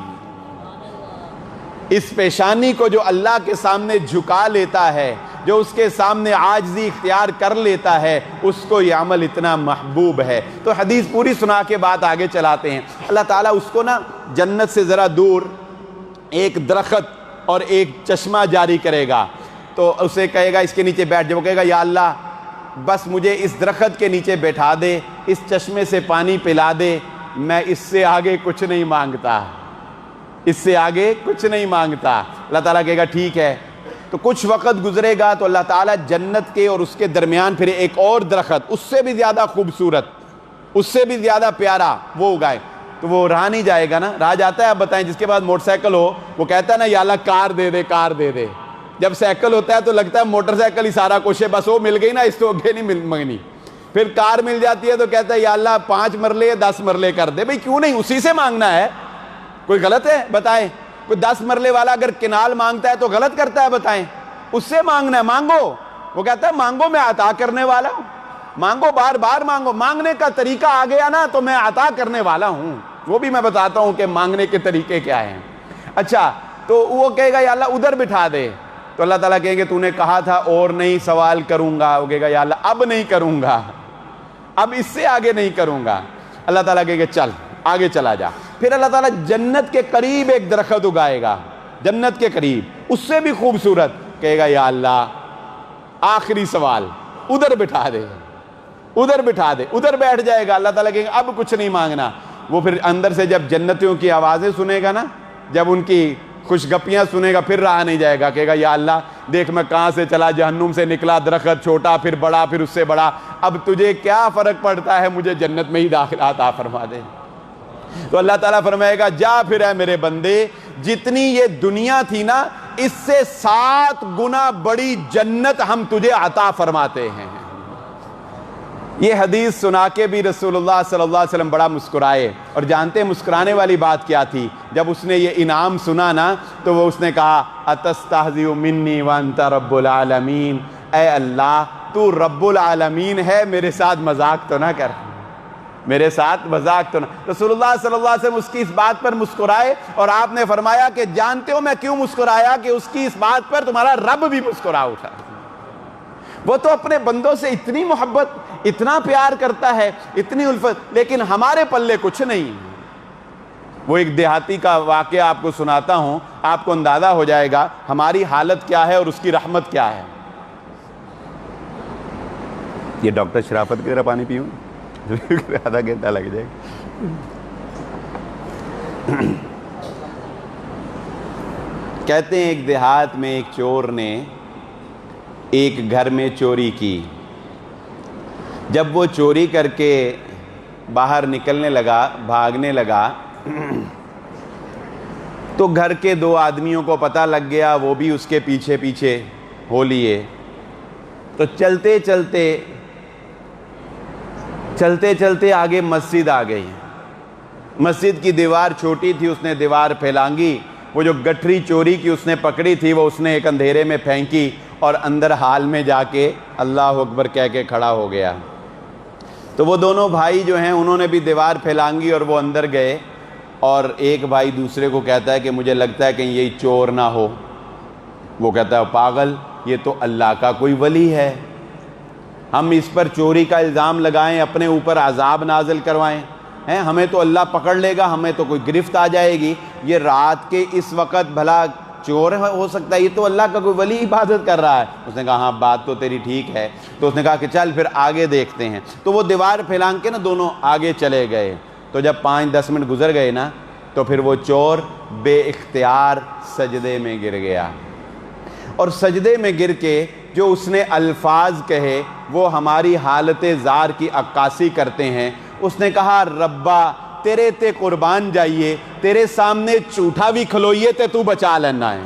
A: اس پیشانی کو جو اللہ کے سامنے جھکا لیتا ہے، جو اس کے سامنے عاجزی اختیار کر لیتا ہے، اس کو یہ عمل اتنا محبوب ہے۔ تو حدیث پوری سنا کے بعد آگے چلاتے ہیں۔ اللہ تعالیٰ اس کو نا جنت سے ذرا دور ایک درخت اور ایک چشمہ جاری کرے گا، تو اسے کہے گا اس کے نیچے بیٹھ جائے۔ وہ کہے گا یا اللہ بس مجھے اس درخت کے نیچے بیٹھا دے، اس چشمے سے پانی پلا دے، میں اس سے آگے کچھ نہیں مانگتا، اس سے آگے کچھ نہیں مانگتا۔ اللہ تعالیٰ کہے گا ٹھیک ہے۔ تو کچھ وقت گزرے گا تو اللہ تعالیٰ جنت کے اور اس کے درمیان پھر ایک اور درخت اس سے بھی زیادہ خوبصورت، اس سے بھی زیادہ پیارا وہ اگائے۔ تو وہ رہا نہیں جائے گا نا، رہا جاتا ہے؟ آپ بتائیں، جس کے بعد موٹر سائیکل ہو وہ کہتا ہے نا یا اللہ کار دے دے، کار دے دے۔ جب سائیکل ہوتا ہے تو لگتا ہے موٹر سائیکل ہی سارا کچھ ہے، بس وہ مل گئی نا، اس تو آگے نہیں مانگنی۔ پھر کار مل جاتی ہے تو کہتا ہے یا اللہ 5 مرلے 10 مرلے کر دے۔ بھئی کیوں نہیں اسی سے مانگنا ہے؟ کوئی غلط ہے؟ بتائیں۔ کوئی 10 مرلے والا اگر کنال مانگتا ہے تو غلط کرتا ہے؟ بتائیں۔ اس سے مانگنا ہے، مانگو۔ وہ کہتا ہے مانگو میں عطا کرنے والا ہوں، مانگو بار بار مانگو۔ مانگنے کا طریقہ آ گیا نا تو میں عطا کرنے والا ہوں، وہ بھی میں بتاتا ہوں کہ مانگنے کے طریقے کیا ہیں۔ اچھا تو وہ کہے گا یا اللہ ادھر بٹھا دے، تو اللہ تعالیٰ کہیں گے تو نے کہا تھا اور نہیں سوال کروں گا۔ وہ کہے گا یا اللہ اب نہیں کروں گا، اب اس سے آگے نہیں کروں گا۔ اللہ تعالیٰ کہے گا چل آگے چلا جا۔ پھر اللہ تعالیٰ جنت کے قریب ایک درخت اگائے گا، جنت کے قریب اس سے بھی خوبصورت، کہے گا یا اللہ آخری سوال ادھر بٹھا دے، ادھر بٹھا دے، ادھر بیٹھ جائے گا۔ اللہ تعالیٰ کہے گا اب کچھ نہیں مانگنا۔ وہ پھر اندر سے جب جنتیوں کی آوازیں سنے گا نا، جب ان کی خوشگپیاں سنے گا، پھر رہا نہیں جائے گا، کہے گا یا اللہ دیکھ میں کہاں سے چلا، جہنم سے نکلا، درخت چھوٹا پھر بڑا پھر اس سے بڑا، اب تجھے کیا فرق پڑتا ہے، مجھے جنت میں ہی داخلہ عطا فرما دے۔ تو اللہ تعالیٰ فرمائے گا جا پھر اے میرے بندے، جتنی یہ دنیا تھی نا اس سے 7 گنا بڑی جنت ہم تجھے عطا فرماتے ہیں۔ یہ حدیث سنا کے بھی رسول اللہ صلی اللہ علیہ وسلم بڑا مسکرائے، اور جانتے ہیں مسکرانے والی بات کیا تھی؟ جب اس نے یہ انعام سنا نا تو وہ اس نے کہا اتستہزئ منی وانت رب العالمین، اے اللہ تو رب العالمین ہے، میرے ساتھ مذاق تو نہ کر، میرے ساتھ مذاق تو نہ۔ رسول اللہ صلی اللہ علیہ وسلم اس کی اس بات پر مسکرائے، اور آپ نے فرمایا کہ جانتے ہو میں کیوں مسکرایا؟ کہ اس کی اس بات پر تمہارا رب بھی مسکرا اٹھا۔ وہ تو اپنے بندوں سے اتنی محبت، اتنا پیار کرتا ہے، اتنی الفت، لیکن ہمارے پلے کچھ نہیں۔ وہ ایک دیہاتی کا واقعہ آپ کو سناتا ہوں، آپ کو اندازہ ہو جائے گا ہماری حالت کیا ہے اور اس کی رحمت کیا ہے۔ یہ ڈاکٹر شرافت کی طرح پانی پیوں، آدھا گھنٹہ لگ جائے گا۔ کہتے ہیں ایک دیہات میں ایک چور نے ایک گھر میں چوری کی۔ جب وہ چوری کر کے باہر نکلنے لگا، بھاگنے لگا، تو گھر کے 2 آدمیوں کو پتہ لگ گیا، وہ بھی اس کے پیچھے پیچھے ہو لیے۔ تو چلتے چلتے آگے مسجد آ گئی۔ مسجد کی دیوار چھوٹی تھی، اس نے دیوار پھیلانگی، وہ جو گٹھری چوری کی اس نے پکڑی تھی وہ اس نے ایک اندھیرے میں پھینکی، اور اندر حال میں جا کے اللہ اکبر کہہ کے کھڑا ہو گیا۔ تو وہ دونوں بھائی جو ہیں انہوں نے بھی دیوار پھیلانگی اور وہ اندر گئے، اور ایک بھائی دوسرے کو کہتا ہے کہ مجھے لگتا ہے کہ یہ چور نہ ہو۔ وہ کہتا ہے پاگل، یہ تو اللہ کا کوئی ولی ہے، ہم اس پر چوری کا الزام لگائیں، اپنے اوپر عذاب نازل کروائیں، ہمیں تو اللہ پکڑ لے گا، ہمیں تو کوئی گرفت آ جائے گی، یہ رات کے اس وقت بھلا چور ہو سکتا ہے، یہ تو اللہ کا کوئی ولی عبادت کر رہا ہے۔ اس نے کہا ہاں بات تو تیری ٹھیک ہے۔ تو اس نے کہا کہ چل پھر آگے دیکھتے ہیں۔ تو وہ دیوار پھیلان کے نا دونوں آگے چلے گئے۔ تو جب 5-10 منٹ گزر گئے نا تو پھر وہ چور بے اختیار سجدے میں گر گیا، اور سجدے میں گر کے جو اس نے الفاظ کہے وہ ہماری حالت زار کی عکاسی کرتے ہیں۔ اس نے کہا ربا تیرے تے قربان جائیے، تیرے سامنے جھوٹا بھی کھلوئیے تے تو بچا لینا ہے،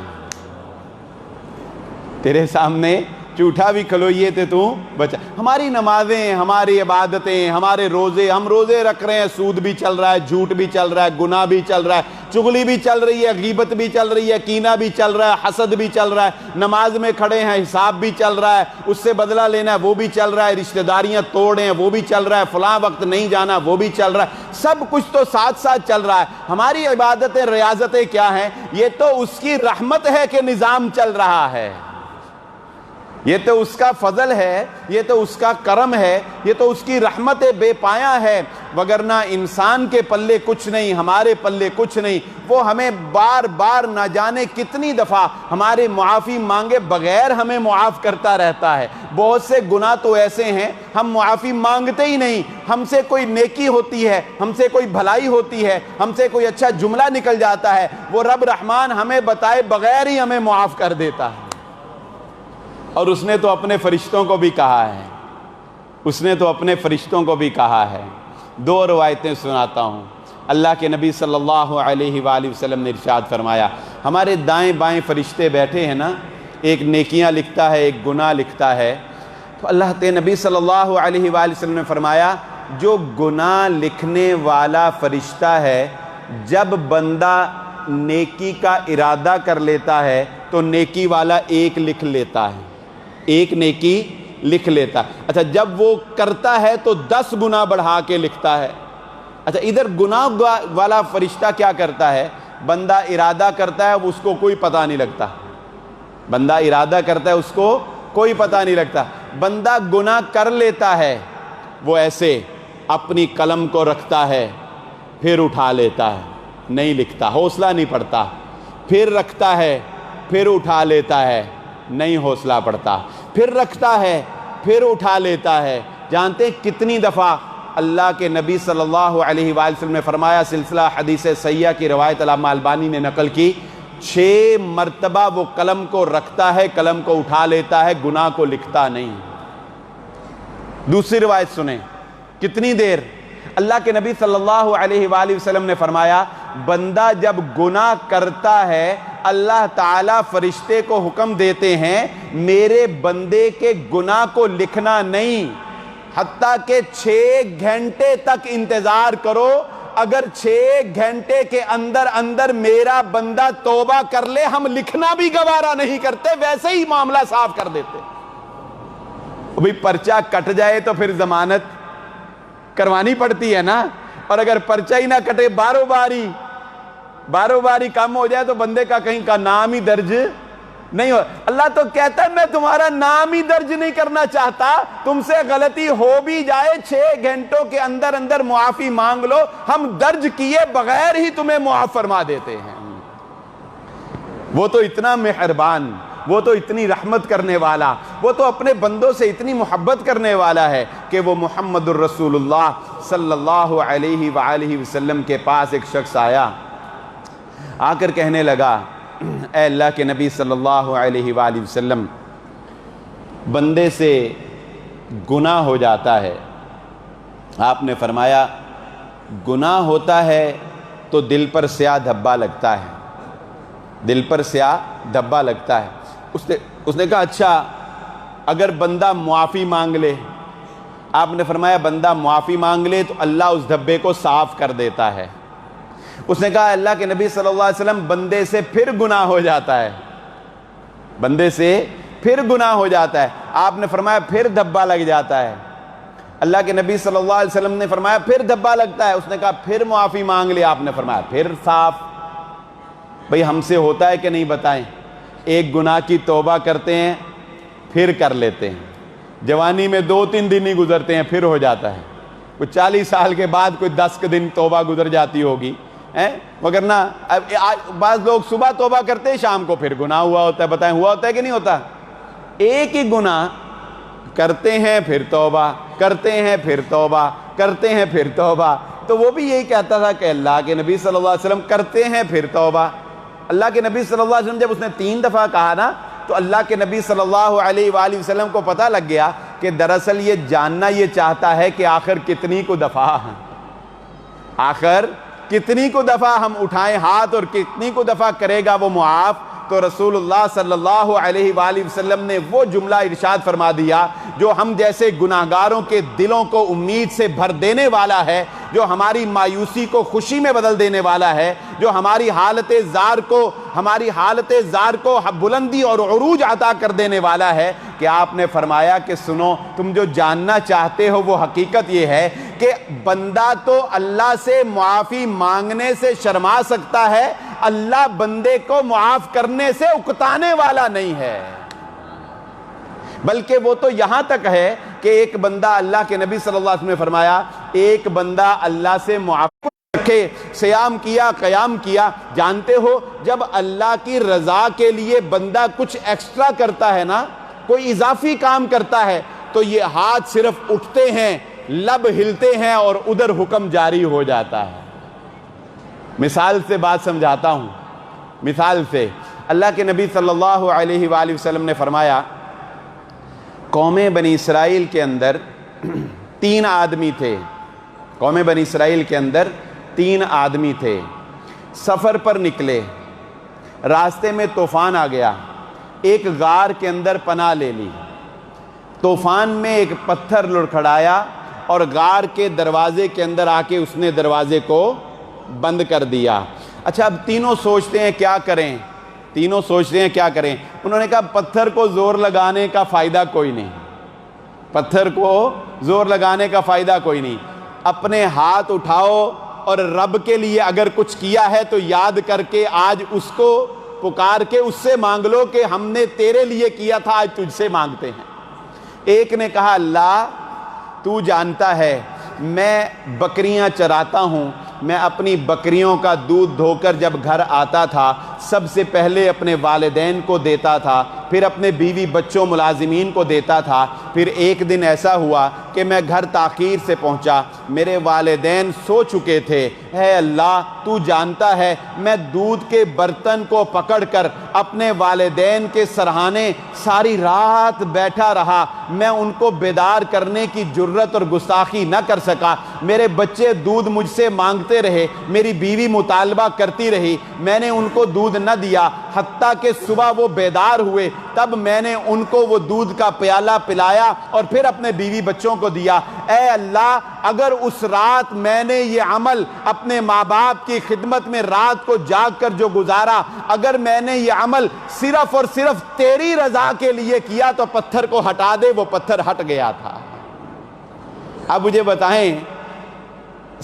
A: تیرے سامنے جھوٹا بھی کھلوئیے تے تو بچا۔ ہماری نمازیں، ہماری عبادتیں، ہمارے روزے، ہم روزے رکھ رہے ہیں، سود بھی چل رہا ہے، جھوٹ بھی چل رہا ہے، گناہ بھی چل رہا ہے، چغلی بھی چل رہی ہے، غیبت بھی چل رہی ہے، کینہ بھی چل رہا ہے، حسد بھی چل رہا ہے، نماز میں کھڑے ہیں حساب بھی چل رہا ہے، اس سے بدلہ لینا ہے وہ بھی چل رہا ہے، رشتہ داریاں توڑے ہیں وہ بھی چل رہا ہے، فلاں وقت نہیں جانا وہ بھی چل رہا ہے، سب کچھ تو ساتھ ساتھ چل رہا ہے۔ ہماری عبادتیں، ریاضتیں کیا ہیں؟ یہ تو اس کی رحمت ہے کہ نظام چل رہا ہے، یہ تو اس کا فضل ہے، یہ تو اس کا کرم ہے، یہ تو اس کی رحمت بے پایاں ہے، وگرنہ انسان کے پلے کچھ نہیں، ہمارے پلے کچھ نہیں۔ وہ ہمیں بار بار نہ جانے کتنی دفعہ ہمارے معافی مانگے بغیر ہمیں معاف کرتا رہتا ہے۔ بہت سے گناہ تو ایسے ہیں ہم معافی مانگتے ہی نہیں، ہم سے کوئی نیکی ہوتی ہے، ہم سے کوئی بھلائی ہوتی ہے، ہم سے کوئی اچھا جملہ نکل جاتا ہے، وہ رب رحمان ہمیں بتائے بغیر ہی ہمیں معاف کر دیتا ہے۔ اور اس نے تو اپنے فرشتوں کو بھی کہا ہے، اس نے تو اپنے فرشتوں کو بھی کہا ہے۔ دو روایتیں سناتا ہوں۔ اللہ کے نبی صلی اللہ علیہ وآلہ وسلم نے ارشاد فرمایا، ہمارے دائیں بائیں فرشتے بیٹھے ہیں نا، ایک نیکیاں لکھتا ہے، ایک گناہ لکھتا ہے، تو اللہ کے نبی صلی اللہ علیہ وآلہ وسلم نے فرمایا جو گناہ لکھنے والا فرشتہ ہے، جب بندہ نیکی کا ارادہ کر لیتا ہے تو نیکی والا ایک لکھ لیتا ہے، ایک نیکی لکھ لیتا ہے۔ اچھا جب وہ کرتا ہے تو 10 گناہ بڑھا کے لکھتا ہے۔ اچھا ادھر گناہ والا فرشتہ کیا کرتا ہے؟ بندہ ارادہ کرتا ہے، اس کو کوئی پتہ نہیں لگتا، بندہ ارادہ کرتا ہے اس کو کوئی پتہ نہیں لگتا، بندہ گناہ کر لیتا ہے، وہ ایسے اپنی قلم کو رکھتا ہے، پھر اٹھا لیتا ہے، نہیں لکھتا، حوصلہ نہیں پڑتا، پھر رکھتا ہے، پھر اٹھا لیتا ہے، نہیں حوصلہ پڑتا، پھر رکھتا ہے، پھر اٹھا لیتا ہے۔ جانتے کتنی دفعہ اللہ کے نبی صلی اللہ علیہ وآلہ وسلم نے فرمایا، سلسلہ حدیث صحیحہ کی روایت علامہ البانی نے نقل کی، 6 مرتبہ وہ قلم کو رکھتا ہے، قلم کو اٹھا لیتا ہے، گناہ کو لکھتا نہیں۔ دوسری روایت سنیں، کتنی دیر؟ اللہ کے نبی صلی اللہ علیہ وآلہ وسلم نے فرمایا بندہ جب گناہ کرتا ہے، اللہ تعالیٰ فرشتے کو حکم دیتے ہیں میرے بندے کے گناہ کو لکھنا نہیں، حتیٰ کہ 6 گھنٹے تک انتظار کرو، اگر 6 گھنٹے کے اندر اندر میرا بندہ توبہ کر لے ہم لکھنا بھی گوارا نہیں کرتے، ویسے ہی معاملہ صاف کر دیتے۔ ابھی پرچہ کٹ جائے تو پھر ضمانت کروانی پڑتی ہے نا، اور اگر پرچہ ہی نہ کٹے، بارو باری کم ہو جائے تو بندے کا کہیں کا نام ہی درج نہیں ہو۔ اللہ تو کہتا ہے میں تمہارا نام ہی درج نہیں کرنا چاہتا، تم سے غلطی ہو بھی جائے 6 گھنٹوں کے اندر اندر معافی مانگ لو، ہم درج کیے بغیر ہی تمہیں معاف فرما دیتے ہیں۔ وہ تو اتنا مہربان، وہ تو اتنی رحمت کرنے والا، وہ تو اپنے بندوں سے اتنی محبت کرنے والا ہے کہ وہ محمد الرسول اللہ صلی اللہ علیہ وآلہ وسلم کے پاس ایک شخص آیا، آ کر کہنے لگا اے اللہ کے نبی صلی اللہ علیہ وآلہ وسلم، بندے سے گناہ ہو جاتا ہے۔ آپ نے فرمایا گناہ ہوتا ہے تو دل پر سیاہ دھبا لگتا ہے، دل پر سیاہ دھبا لگتا ہے۔ اس نے کہا اچھا اگر بندہ معافی مانگ لے؟ آپ نے فرمایا بندہ معافی مانگ لے تو اللہ اس دھبے کو صاف کر دیتا ہے۔ اس نے کہا اللہ کے نبی صلی اللہ علیہ وسلم بندے سے پھر گناہ ہو جاتا ہے، بندے سے پھر گناہ ہو جاتا ہے؟ آپ نے فرمایا پھر دھبا لگ جاتا ہے۔ اللہ کے نبی صلی اللہ علیہ وسلم نے فرمایا پھر دھبا لگتا ہے؟ اس نے کہا پھر معافی مانگ لے؟ آپ نے فرمایا پھر صاف۔ بھئی ہم سے ہوتا ہے کہ نہیں بتائیں؟ ایک گناہ کی توبہ کرتے ہیں پھر کر لیتے ہیں، جوانی میں 2-3 دن ہی گزرتے ہیں پھر ہو جاتا ہے، کوئی 40 سال کے بعد کوئی 10 دن توبہ گزر جاتی ہوگی، وگرنہ بعض لوگ صبح توبہ کرتے ہیں شام کو پھر گناہ ہوا ہوتا ہے۔ بتائیں ہوا ہوتا ہے کہ نہیں ہوتا؟ ایک ہی گناہ کرتے ہیں پھر توبہ، کرتے ہیں پھر توبہ، کرتے ہیں پھر توبہ۔ تو وہ بھی یہی کہتا تھا کہ اللہ کے نبی صلی اللہ علیہ وسلم کرتے ہیں پھر توبہ۔ اللہ کے نبی صلی اللہ علیہ وسلم جب اس نے 3 دفعہ کہا نا تو اللہ کے نبی صلی اللہ علیہ وآلہ وسلم کو پتہ لگ گیا کہ دراصل یہ جاننا یہ چاہتا ہے کہ آخر کتنی کو دفعہ ہیں، آخر کتنی کو دفعہ ہم اٹھائیں ہاتھ اور کتنی کو دفعہ کرے گا وہ معاف۔ تو رسول اللہ صلی اللہ علیہ وآلہ وسلم نے وہ جملہ ارشاد فرما دیا جو ہم جیسے گناہگاروں کے دلوں کو امید سے بھر دینے والا ہے، جو ہماری مایوسی کو خوشی میں بدل دینے والا ہے، جو ہماری حالت زار کو بلندی اور عروج عطا کر دینے والا ہے، کہ آپ نے فرمایا کہ سنو، تم جو جاننا چاہتے ہو وہ حقیقت یہ ہے کہ بندہ تو اللہ سے معافی مانگنے سے شرما سکتا ہے، اللہ بندے کو معاف کرنے سے اکتانے والا نہیں ہے۔ بلکہ وہ تو یہاں تک ہے کہ ایک بندہ، اللہ کے نبی صلی اللہ علیہ وسلم نے فرمایا، ایک بندہ اللہ سے معافی رکھے، سیام کیا، قیام کیا، جانتے ہو جب اللہ کی رضا کے لیے بندہ کچھ ایکسٹرا کرتا ہے نا، کوئی اضافی کام کرتا ہے، تو یہ ہاتھ صرف اٹھتے ہیں، لب ہلتے ہیں اور ادھر حکم جاری ہو جاتا ہے۔ مثال سے بات سمجھاتا ہوں، مثال سے اللہ کے نبی صلی اللہ علیہ وآلہ وسلم نے فرمایا، قوم بنی اسرائیل کے اندر 3 آدمی تھے، قوم بنی اسرائیل کے اندر 3 آدمی تھے، سفر پر نکلے، راستے میں طوفان آ گیا، ایک غار کے اندر پناہ لے لی، طوفان میں ایک پتھر لڑکھڑایا اور غار کے دروازے کے اندر آ کے اس نے دروازے کو بند کر دیا۔ اچھا اب تینوں سوچتے ہیں کیا کریں، انہوں نے کہا پتھر کو زور لگانے کا فائدہ کوئی نہیں، پتھر کو زور لگانے کا فائدہ کوئی نہیں، اپنے ہاتھ اٹھاؤ اور رب کے لیے اگر کچھ کیا ہے تو یاد کر کے آج اس کو پکار کے اس سے مانگ لو کہ ہم نے تیرے لیے کیا تھا، آج تجھ سے مانگتے ہیں۔ ایک نے کہا اللہ تو جانتا ہے میں بکریاں چراتا ہوں، میں اپنی بکریوں کا دودھ دھو کر جب گھر آتا تھا سب سے پہلے اپنے والدین کو دیتا تھا، پھر اپنے بیوی بچوں ملازمین کو دیتا تھا، پھر ایک دن ایسا ہوا کہ میں گھر تاخیر سے پہنچا، میرے والدین سو چکے تھے، اے اللہ تو جانتا ہے میں دودھ کے برتن کو پکڑ کر اپنے والدین کے سرہانے ساری رات بیٹھا رہا، میں ان کو بیدار کرنے کی جرت اور گستاخی نہ کر سکا، میرے بچے دودھ مجھ سے مانگتے رہے، میری بیوی مطالبہ کرتی رہی، میں نے ان کو دودھ نہ دیا، حتیٰ کہ صبح وہ بیدار ہوئے تب میں نے ان کو وہ دودھ کا پیالہ پلایا اور پھر اپنے بیوی بچوں کو دیا۔ اے اللہ اگر اس رات میں نے یہ عمل اپنے ماں باپ کی خدمت میں رات کو جاگ کر جو گزارا، اگر میں نے یہ عمل صرف اور صرف تیری رضا کے لیے کیا تو پتھر کو ہٹا دے، وہ پتھر ہٹ گیا تھا۔ اب مجھے بتائیں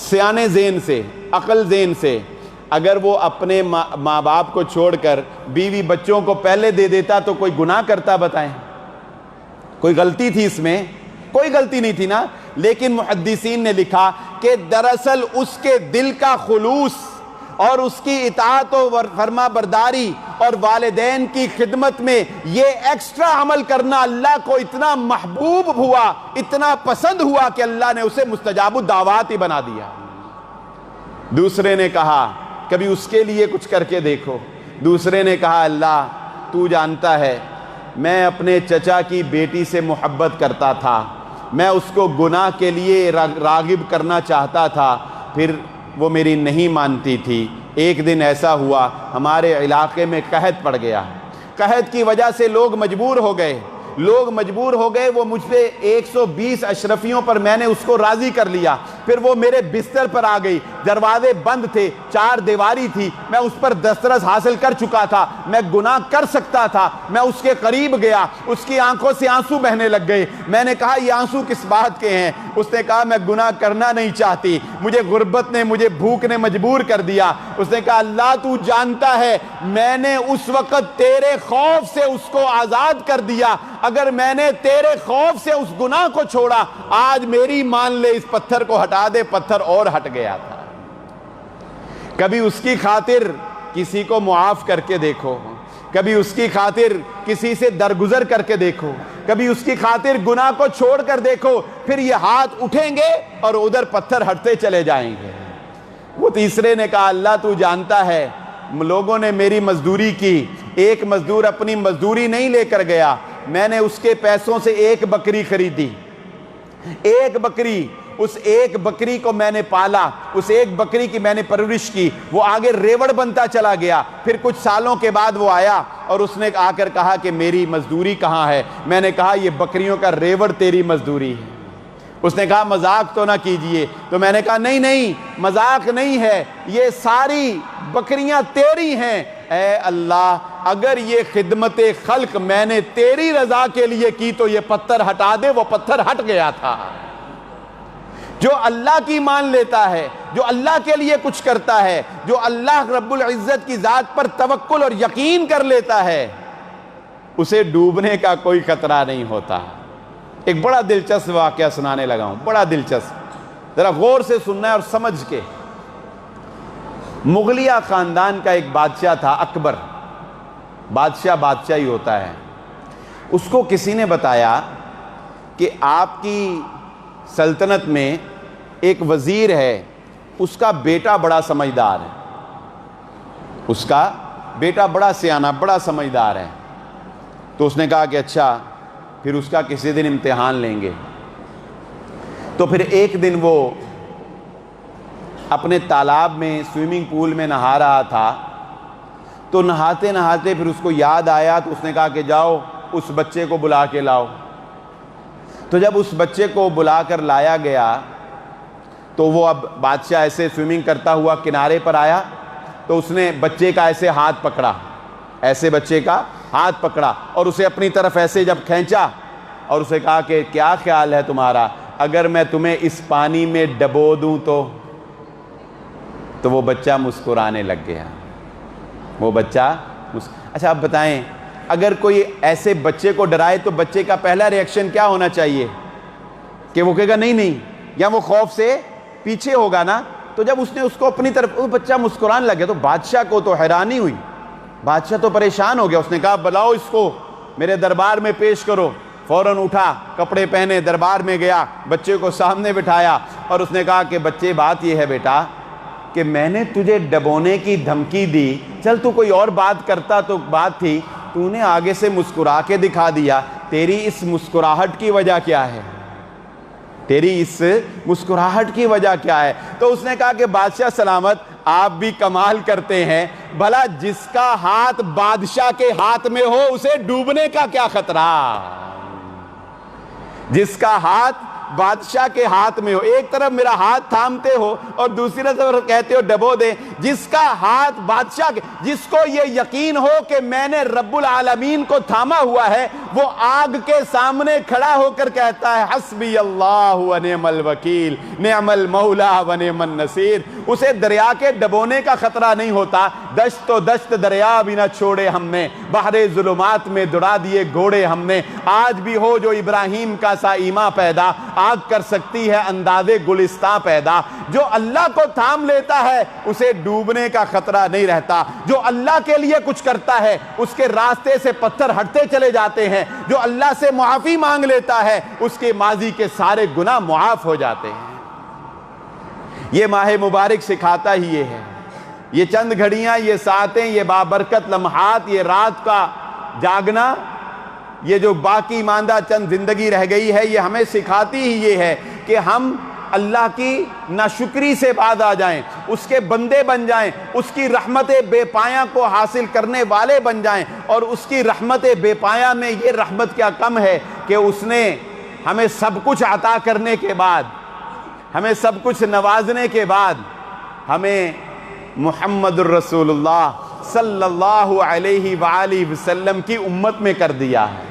A: سیانے ذہن سے، عقل ذہن سے، اگر وہ اپنے ماں باپ کو چھوڑ کر بیوی بچوں کو پہلے دے دیتا تو کوئی گناہ کرتا؟ بتائیں، کوئی غلطی تھی اس میں؟ کوئی غلطی نہیں تھی نا، لیکن محدثین نے لکھا کہ دراصل اس کے دل کا خلوص اور اس کی اطاعت و فرما برداری اور والدین کی خدمت میں یہ ایکسٹرا عمل کرنا اللہ کو اتنا محبوب ہوا، اتنا پسند ہوا کہ اللہ نے اسے مستجاب الدعوات ہی بنا دیا۔ دوسرے نے کہا کبھی اس کے لیے کچھ کر کے دیکھو، دوسرے نے کہا اللہ تو جانتا ہے میں اپنے چچا کی بیٹی سے محبت کرتا تھا، میں اس کو گناہ کے لیے راغب کرنا چاہتا تھا، پھر وہ میری نہیں مانتی تھی، ایک دن ایسا ہوا ہمارے علاقے میں قحط پڑ گیا، قحط کی وجہ سے لوگ مجبور ہو گئے، وہ مجھ پہ 120 اشرفیوں پر میں نے اس کو راضی کر لیا، پھر وہ میرے بستر پر آ گئی، دروازے بند تھے، 4 دیواری تھی، میں اس پر دسترس حاصل کر چکا تھا، میں گناہ کر سکتا تھا، میں اس کے قریب گیا، اس کی آنکھوں سے آنسو بہنے لگ گئے، میں نے کہا یہ آنسو کس بات کے ہیں؟ اس نے کہا میں گناہ کرنا نہیں چاہتی، مجھے غربت نے، مجھے بھوک نے مجبور کر دیا۔ اس نے کہا اللہ تو جانتا ہے میں نے اس وقت تیرے خوف سے اس کو آزاد کر دیا، اگر میں نے تیرے خوف سے اس گناہ کو چھوڑا آج میری مان لے اس پتھر کو ہٹا دے، پتھر اور ہٹ گیا تھا۔ کبھی اس کی خاطر کسی کو معاف کر کے دیکھو، کبھی اس کی خاطر کسی سے درگزر کر کے دیکھو، کبھی اس کی خاطر گناہ کو چھوڑ کر دیکھو، پھر یہ ہاتھ اٹھیں گے اور ادھر پتھر ہٹتے چلے جائیں گے۔ وہ تیسرے نے کہا اللہ تو جانتا ہے لوگوں نے میری مزدوری کی، ایک مزدور اپنی مزدوری نہیں لے کر گیا، میں نے اس کے پیسوں سے 1 بکری خریدی، 1 بکری، اس ایک بکری کو میں نے پالا، اس ایک بکری کی میں نے پرورش کی، وہ آگے ریوڑ بنتا چلا گیا۔ پھر کچھ سالوں کے بعد وہ آیا اور اس نے آ کر کہا کہ میری مزدوری کہاں ہے؟ میں نے کہا یہ بکریوں کا ریوڑ تیری مزدوری ہے۔ اس نے کہا مذاق تو نہ کیجئے، تو میں نے کہا نہیں مذاق نہیں ہے، یہ ساری بکریاں تیری ہیں۔ اے اللہ، اگر یہ خدمت خلق میں نے تیری رضا کے لیے کی تو یہ پتھر ہٹا دے۔ وہ پتھر ہٹ گیا تھا۔ جو اللہ کی مان لیتا ہے، جو اللہ کے لیے کچھ کرتا ہے، جو اللہ رب العزت کی ذات پر توکل اور یقین کر لیتا ہے، اسے ڈوبنے کا کوئی خطرہ نہیں ہوتا۔ ایک بڑا دلچسپ واقعہ سنانے لگا ہوں، بڑا دلچسپ، ذرا غور سے سننا ہے اور سمجھ کے۔ مغلیہ خاندان کا ایک بادشاہ تھا، اکبر۔ بادشاہ ہی ہوتا ہے۔ اس کو کسی نے بتایا کہ آپ کی سلطنت میں ایک وزیر ہے، اس کا بیٹا بڑا سمجھدار ہے، اس کا بیٹا بڑا سیانہ، بڑا سمجھدار ہے۔ تو اس نے کہا کہ اچھا، پھر اس کا کسی دن امتحان لیں گے۔ تو پھر ایک دن وہ اپنے تالاب میں، سوئمنگ پول میں نہا رہا تھا، تو نہاتے نہاتے پھر اس کو یاد آیا، تو اس نے کہا کہ جاؤ اس بچے کو بلا کے لاؤ۔ تو جب اس بچے کو بلا کر لایا گیا تو وہ اب بادشاہ ایسے سوئمنگ کرتا ہوا کنارے پر آیا، تو اس نے بچے کا ایسے ہاتھ پکڑا، ایسے بچے کا ہاتھ پکڑا اور اسے اپنی طرف ایسے جب کھینچا اور اسے کہا کہ کیا خیال ہے تمہارا، اگر میں تمہیں اس پانی میں ڈبو دوں تو وہ بچہ مسکرانے لگ گیا۔ وہ بچہ اچھا اب بتائیں، اگر کوئی ایسے بچے کو ڈرائے تو بچے کا پہلا ریئیکشن کیا ہونا چاہیے؟ کہ وہ کہے گا نہیں، یا وہ خوف سے پیچھے ہوگا نا۔ تو جب اس نے اس کو اپنی طرف، وہ بچہ مسکرانے لگ گیا تو بادشاہ کو تو حیرانی ہوئی، بادشاہ تو پریشان ہو گیا۔ اس نے کہا بلاؤ اس کو میرے دربار میں پیش کرو۔ فوراً اٹھا، کپڑے پہنے، دربار میں گیا، بچے کو سامنے بٹھایا اور اس نے کہا کہ بچے بات یہ ہے بیٹا کہ میں نے تجھے ڈبونے کی دھمکی دی، چل تو کوئی اور بات کرتا تو بات تھی، تو نے آگے سے مسکرا کے دکھا دیا، تیری اس مسکراہٹ کی وجہ کیا ہے؟ تیری اس مسکراہٹ کی وجہ کیا ہے؟ تو اس نے کہا کہ بادشاہ سلامت، آپ بھی کمال کرتے ہیں، بھلا جس کا ہاتھ بادشاہ کے ہاتھ میں ہو اسے ڈوبنے کا کیا خطرہ؟ جس کا ہاتھ بادشاہ کے ہاتھ میں ہو، ایک طرف میرا ہاتھ تھامتے ہو اور دوسری طرف کہتے ہو ڈبو دے۔ جس کا ہاتھ بادشاہ کے، جس کو یہ یقین ہو کہ میں نے رب العالمین کو تھاما ہوا ہے، وہ آگ کے سامنے کھڑا ہو کر کہتا ہے حسبی اللہ و نعم الوکیل، نعم المولا و نعم النصیر۔ اسے دریا کے ڈبونے کا خطرہ نہیں ہوتا۔ دشت تو دشت دریا بھی نہ چھوڑے ہم نے، بحر ظلمات میں دوڑا دیے گھوڑے ہم نے۔ آج بھی ہو جو ابراہیم کا سا ایمان پیدا، آگ کر سکتی ہے اندازے گلستاں پیدا۔ جو اللہ کو تھام لیتا ہے اسے ڈوبنے کا خطرہ نہیں رہتا۔ جو اللہ کے لیے کچھ کرتا ہے اس کے راستے سے پتھر ہٹتے چلے جاتے ہیں۔ جو اللہ سے معافی مانگ لیتا ہے اس کے ماضی کے سارے گناہ معاف ہو جاتے ہیں۔ یہ ماہ مبارک سکھاتا ہی یہ ہے۔ یہ چند گھڑیاں، یہ ساعتیں، یہ بابرکت لمحات، یہ رات کا جاگنا، یہ جو باقی ماندہ چند زندگی رہ گئی ہے، یہ ہمیں سکھاتی ہی یہ ہے کہ ہم اللہ کی ناشکری سے باز آ جائیں، اس کے بندے بن جائیں، اس کی رحمت بے پایاں کو حاصل کرنے والے بن جائیں۔ اور اس کی رحمت بے پایاں میں یہ رحمت کیا کم ہے کہ اس نے ہمیں سب کچھ عطا کرنے کے بعد، ہمیں سب کچھ نوازنے کے بعد، ہمیں محمد الرسول اللہ صلی اللہ علیہ وآلہ وسلم کی امت میں کر دیا ہے۔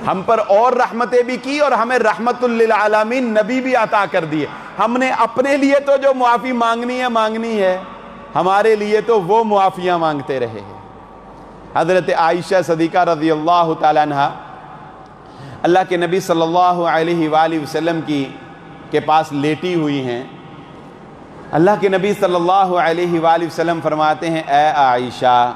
A: ہم پر اور رحمتیں بھی کی اور ہمیں رحمت للعالمین نبی بھی عطا کر دیے۔ ہم نے اپنے لیے تو جو معافی مانگنی ہے، ہمارے لیے تو وہ معافیاں مانگتے رہے ہیں۔ حضرت عائشہ صدیقہ رضی اللہ تعالیٰ عنہ اللہ کے نبی صلی اللہ علیہ وآلہ وسلم کے پاس لیٹی ہوئی ہیں۔ اللہ کے نبی صلی اللہ علیہ وآلہ وسلم فرماتے ہیں اے عائشہ،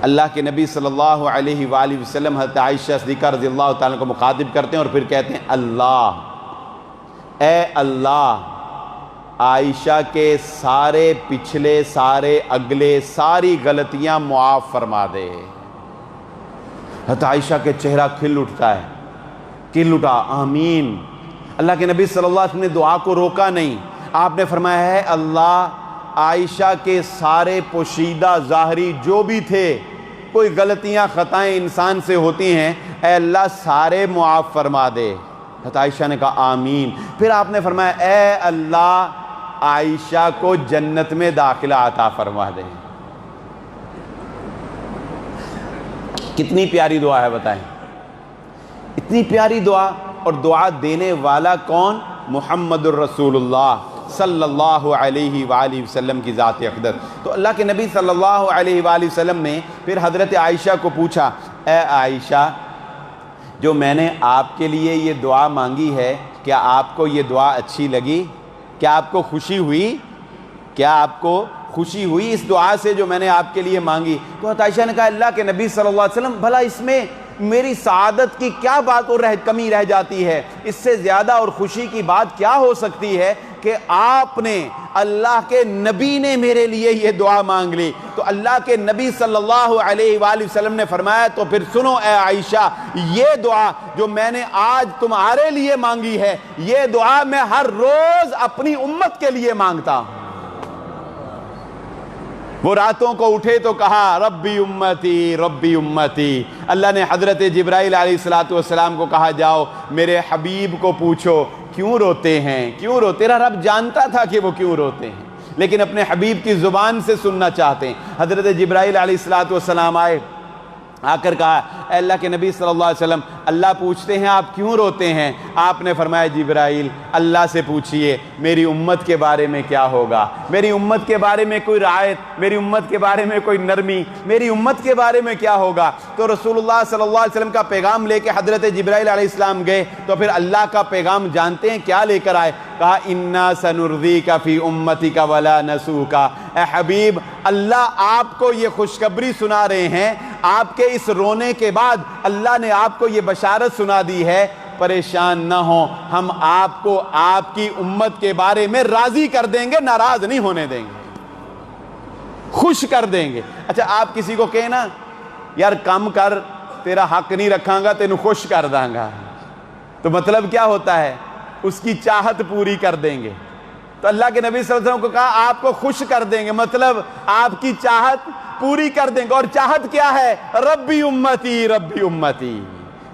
A: اللہ کے نبی صلی اللہ علیہ وآلہ وسلم حضرت عائشہ صدیقہ رضی اللہ تعالیٰ کو مخاطب کرتے ہیں اور پھر کہتے ہیں اللہ، اے اللہ، عائشہ کے سارے پچھلے، سارے اگلے، ساری غلطیاں معاف فرما دے۔ حضرت عائشہ کے چہرہ کھل اٹھتا ہے، کہ اٹھا آمین۔ اللہ کے نبی صلی اللہ علیہ وسلم نے دعا کو روکا نہیں، آپ نے فرمایا ہے اللہ عائشہ کے سارے پوشیدہ ظاہری جو بھی تھے، کوئی غلطیاں خطائیں انسان سے ہوتی ہیں، اے اللہ سارے معاف فرما دے۔ حضرت عائشہ نے کہا آمین۔ پھر آپ نے فرمایا اے اللہ عائشہ کو جنت میں داخلہ عطا فرما دے۔ کتنی پیاری دعا ہے بتائیں، اتنی پیاری دعا، اور دعا دینے والا کون؟ محمد الرسول اللہ صلی اللہ علیہ وآلہ وسلم کی ذات اقدس۔ تو اللہ کے نبی صلی اللہ علیہ وآلہ وسلم نے پھر حضرت عائشہ کو پوچھا اے عائشہ جو میں نے آپ کے لیے یہ دعا مانگی ہے، کیا آپ کو یہ دعا اچھی لگی؟ کیا آپ کو خوشی ہوئی؟ کیا آپ کو خوشی ہوئی اس دعا سے جو میں نے آپ کے لیے مانگی؟ تو حضرت عائشہ نے کہا اللہ کے نبی صلی اللہ علیہ وسلم بھلا اس میں میری سعادت کی کیا بات اور کمی رہ جاتی ہے؟ اس سے زیادہ اور خوشی کی بات کیا ہو سکتی ہے کہ آپ نے، اللہ کے نبی نے میرے لیے یہ دعا مانگ لی۔ تو اللہ کے نبی صلی اللہ علیہ وآلہ وسلم نے فرمایا تو پھر سنو اے عائشہ، یہ دعا جو میں نے آج تمہارے لیے مانگی ہے، یہ دعا میں ہر روز اپنی امت کے لیے مانگتا ہوں۔ وہ راتوں کو اٹھے تو کہا ربی امتی ربی امتی۔ اللہ نے حضرت جبرائیل علیہ السلام کو کہا جاؤ میرے حبیب کو پوچھو کیوں روتے ہیں، کیوں روتے؟ تیرا رب جانتا تھا کہ وہ کیوں روتے ہیں، لیکن اپنے حبیب کی زبان سے سننا چاہتے ہیں۔ حضرت جبرائیل علیہ السلام آئے، آ کر کہا اے اللہ کے نبی صلی اللہ علیہ وسلم اللہ پوچھتے ہیں آپ کیوں روتے ہیں؟ آپ نے فرمایا جبرائیل اللہ سے پوچھئے میری امت کے بارے میں کیا ہوگا، میری امت کے بارے میں کوئی رعایت، میری امت کے بارے میں کوئی نرمی، میری امت کے بارے میں کیا ہوگا؟ تو رسول اللہ صلی اللہ علیہ وسلم کا پیغام لے کے حضرت جبرائیل علیہ السلام گئے تو پھر اللہ کا پیغام جانتے ہیں کیا لے کر آئے؟ کہا انا سنرضیک فی امتک ولا نسوک۔ اے حبیب اللہ آپ کو یہ خوشخبری سنا رہے ہیں، آپ کے اس رونے کے بعد اللہ نے آپ کو یہ بشارت سنا دی ہے پریشان نہ ہوں، ہم آپ کو آپ کی امت کے بارے میں راضی کر دیں گے، ناراض نہیں ہونے دیں گے، خوش کر دیں گے۔ اچھا آپ کسی کو کہیں نا یار کم کر تیرا حق نہیں رکھاں گا تینوں خوش کر داں گا، تو مطلب کیا ہوتا ہے؟ اس کی چاہت پوری کر دیں گے۔ تو اللہ کے نبی صلی اللہ علیہ وسلم کو کہا آپ کو خوش کر دیں گے، مطلب آپ کی چاہت پوری کر دیں گے۔ اور چاہت کیا ہے؟ ربی امتی ربی امتی۔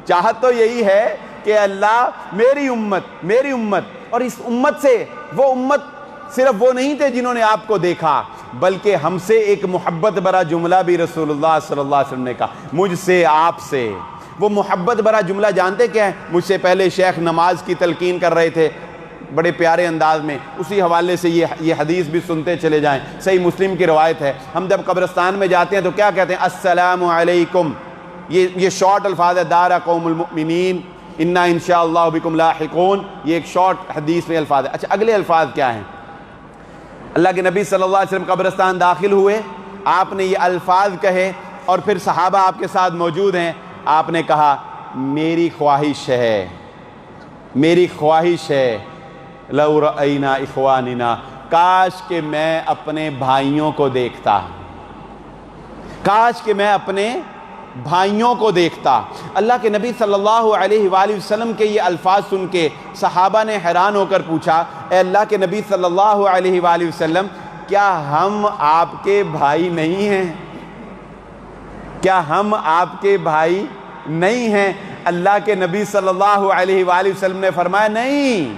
A: چاہت تو یہی ہے کہ اللہ میری امت، اور اس امت سے، وہ امت صرف وہ نہیں تھے جنہوں نے آپ کو دیکھا، بلکہ ہم سے ایک محبت برا جملہ بھی رسول اللہ صلی اللہ علیہ وسلم نے کہا، مجھ سے آپ سے۔ وہ محبت برا جملہ جانتے کیا ہے؟ مجھ سے پہلے شیخ نماز کی تلقین کر رہے تھے بڑے پیارے انداز میں، اسی حوالے سے یہ حدیث بھی سنتے چلے جائیں۔ صحیح مسلم کی روایت ہے، ہم جب قبرستان میں جاتے ہیں تو کیا کہتے ہیں؟ السلام علیکم۔ یہ شارٹ الفاظ ہے، دار قوم المؤمنین انا انشاءاللہ بکم لاحقون، یہ ایک شارٹ حدیث میں الفاظ ہے۔ اچھا اگلے الفاظ کیا ہیں؟ اللہ کے نبی صلی اللہ علیہ وسلم قبرستان داخل ہوئے، آپ نے یہ الفاظ کہے، اور پھر صحابہ آپ کے ساتھ موجود ہیں، آپ نے کہا میری خواہش ہے لو رأینا اخواننا، کاش کہ میں اپنے بھائیوں کو دیکھتا، کاش کہ میں اپنے بھائیوں کو دیکھتا۔ اللہ کے نبی صلی اللہ علیہ وآلہ وسلم کے یہ الفاظ سن کے صحابہ نے حیران ہو کر پوچھا اے اللہ کے نبی صلی اللہ علیہ وآلہ وسلم کیا ہم آپ کے بھائی نہیں ہیں؟ کیا ہم آپ کے بھائی نہیں ہیں؟ اللہ کے نبی صلی اللہ علیہ وآلہ وسلم نے فرمایا نہیں،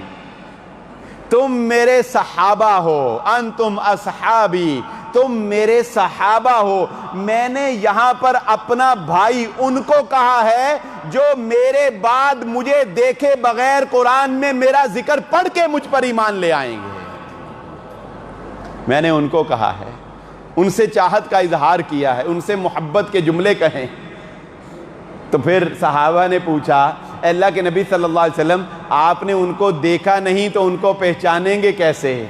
A: تم میرے صحابہ ہو، انتم اصحابی، تم میرے صحابہ ہو۔ میں نے یہاں پر اپنا بھائی ان کو کہا ہے جو میرے بعد مجھے دیکھے بغیر قرآن میں میرا ذکر پڑھ کے مجھ پر ایمان لے آئیں گے، میں نے ان کو کہا ہے، ان سے چاہت کا اظہار کیا ہے، ان سے محبت کے جملے کہیں۔ تو پھر صحابہ نے پوچھا اے اللہ کے نبی صلی اللہ علیہ وسلم آپ نے ان کو دیکھا نہیں تو ان کو پہچانیں گے کیسے؟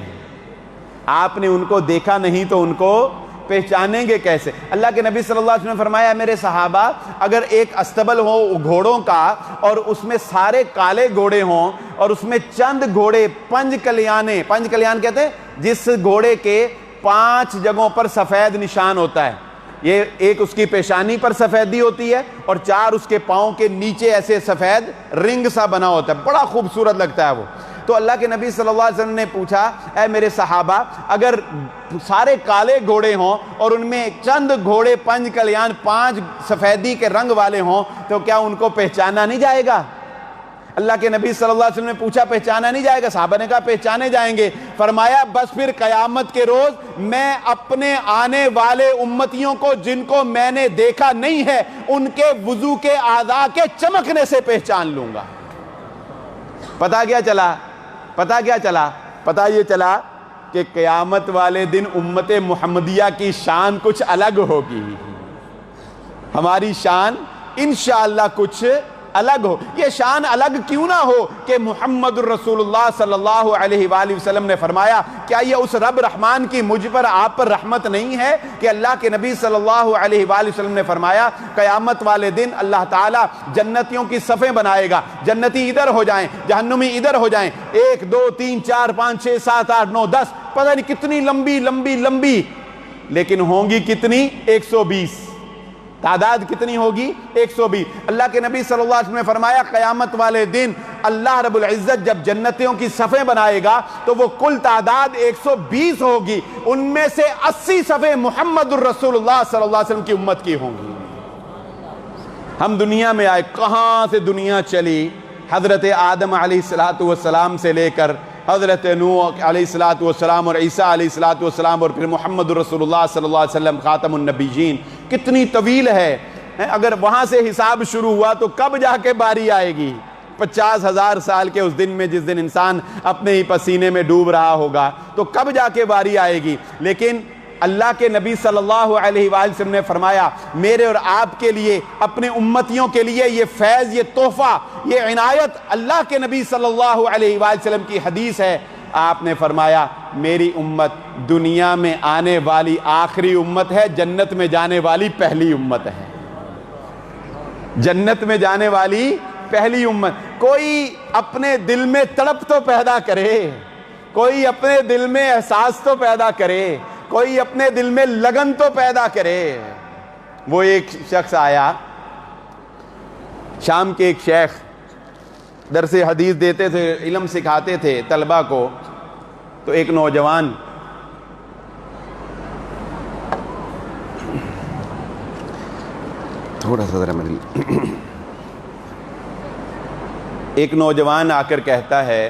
A: آپ نے ان کو دیکھا نہیں تو ان کو پہچانیں گے کیسے؟ اللہ کے نبی صلی اللہ علیہ وسلم نے فرمایا میرے صحابہ اگر ایک استبل ہو گھوڑوں کا اور اس میں سارے کالے گھوڑے ہوں اور اس میں چند گھوڑے پنج کلیان کہتے ہیں جس گھوڑے کے 5 جگہوں پر سفید نشان ہوتا ہے، یہ ایک اس کی پیشانی پر سفیدی ہوتی ہے اور 4 اس کے پاؤں کے نیچے ایسے سفید رنگ سا بنا ہوتا ہے، بڑا خوبصورت لگتا ہے وہ۔ تو اللہ کے نبی صلی اللہ علیہ وسلم نے پوچھا، اے میرے صحابہ، اگر سارے کالے گھوڑے ہوں اور ان میں چند گھوڑے پنج کلیان 5 سفیدی کے رنگ والے ہوں تو کیا ان کو پہچانا نہیں جائے گا؟ اللہ کے نبی صلی اللہ علیہ وسلم نے پوچھا پہچانا نہیں جائے گا؟ صحابہ نے کہا پہچانے جائیں گے۔ فرمایا بس پھر قیامت کے روز میں اپنے آنے والے امتیوں کو جن کو میں نے دیکھا نہیں ہے ان کے وضو کے اعضاء کے چمکنے سے پہچان لوں گا۔ پتہ کیا چلا؟ پتہ یہ چلا کہ قیامت والے دن امت محمدیہ کی شان کچھ الگ ہوگی، ہماری شان انشاءاللہ کچھ الگ ہو۔ یہ شان الگ کیوں نہ ہو کہ محمد الرسول اللہ صلی اللہ علیہ وآلہ وسلم نے فرمایا، کیا یہ اس رب رحمان کی مجھ پر آپ پر رحمت نہیں ہے کہ اللہ کے نبی صلی اللہ علیہ وآلہ وسلم نے فرمایا قیامت والے دن اللہ تعالیٰ جنتیوں کی صفیں بنائے گا، جنتی ادھر ہو جائیں، جہنمی ادھر ہو جائیں، 1 2 3 4 5 6 7 8 9 10 پتہ نہیں کتنی لمبی، لیکن ہوں گی کتنی؟ 120۔ تعداد کتنی ہوگی؟ 120۔ اللہ کے نبی صلی اللہ علیہ وسلم نے فرمایا قیامت والے دن اللہ رب العزت جب جنتیوں کی صفیں بنائے گا تو وہ کل تعداد 120 ہوگی، ان میں سے 80 صفیں محمد الرسول اللہ صلی اللہ علیہ وسلم کی امت کی ہوں گی۔ ہم دنیا میں آئے، کہاں سے دنیا چلی؟ حضرت آدم علیہ السلام سے لے کر حضرت نوح علیہ السلام اور عیسیٰ علیہ السلام اور پھر محمد الرسول اللہ صلی اللہ علیہ وسلم خاتم النبیین، کتنی طویل ہے۔ اگر وہاں سے حساب شروع ہوا تو کب جا کے باری آئے گی؟ 50,000 سال کے اس دن میں، جس دن انسان اپنے ہی پسینے میں ڈوب رہا ہوگا، تو کب جا کے باری آئے گی؟ لیکن اللہ کے نبی صلی اللہ علیہ وآلہ وسلم نے فرمایا میرے اور آپ کے لیے، اپنے امتیوں کے لیے یہ فیض، یہ تحفہ، یہ عنایت اللہ کے نبی صلی اللہ علیہ وآلہ وسلم کی حدیث ہے۔ آپ نے فرمایا میری امت دنیا میں آنے والی آخری امت ہے، جنت میں جانے والی پہلی امت ہے۔ جنت میں جانے والی پہلی امت۔ کوئی اپنے دل میں تڑپ تو پیدا کرے، کوئی اپنے دل میں احساس تو پیدا کرے، کوئی اپنے دل میں لگن تو پیدا کرے۔ وہ ایک شخص آیا، شام کے ایک شیخ درس حدیث دیتے تھے، علم سکھاتے تھے طلبہ کو، تو ایک نوجوان تھوڑا سا ذرا ایک نوجوان آ کر کہتا ہے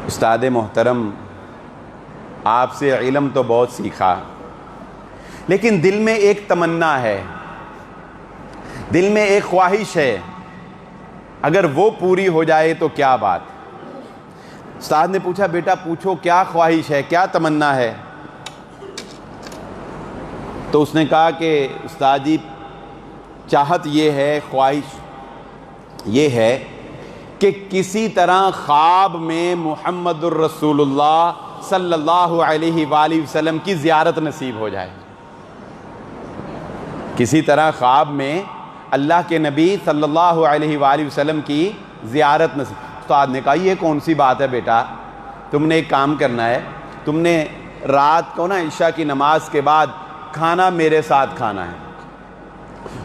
A: استاد محترم آپ سے علم تو بہت سیکھا، لیکن دل میں ایک تمنا ہے، دل میں ایک خواہش ہے، اگر وہ پوری ہو جائے تو کیا بات۔ استاد نے پوچھا بیٹا پوچھو کیا خواہش ہے، کیا تمنا ہے؟ تو اس نے کہا کہ استاد جی چاہت یہ ہے، خواہش یہ ہے کہ کسی طرح خواب میں محمد الرسول اللہ صلی اللہ علیہ وآلہ وسلم کی زیارت نصیب ہو جائے، کسی طرح خواب میں اللہ کے نبی صلی اللہ علیہ وآلہ وسلم کی زیارت نصیب۔ استاد نے کہا یہ کون سی بات ہے بیٹا، تم نے ایک کام کرنا ہے، تم نے رات کو نا عشاء کی نماز کے بعد کھانا میرے ساتھ کھانا ہے۔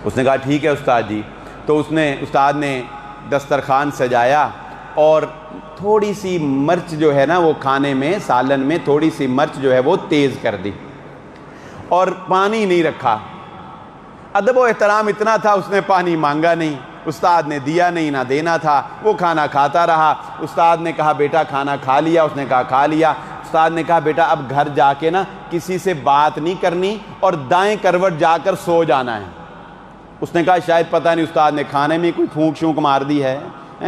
A: اس نے کہا ٹھیک ہے استاد جی۔ تو استاد نے دسترخوان سجایا اور تھوڑی سی مرچ جو ہے نا وہ کھانے میں، سالن میں تھوڑی سی مرچ جو ہے وہ تیز کر دی اور پانی نہیں رکھا۔ ادب و احترام اتنا تھا، اس نے پانی مانگا نہیں، استاد نے دیا نہیں، نہ دینا تھا، وہ کھانا کھاتا رہا۔ استاد نے کہا بیٹا کھانا کھا لیا؟ اس نے کہا کھا لیا۔ استاد نے کہا بیٹا اب گھر جا کے نا کسی سے بات نہیں کرنی اور دائیں کروٹ جا کر سو جانا ہے۔ اس نے کہا شاید پتہ نہیں استاد نے کھانے میں کوئی پھونک شونک مار دی ہے،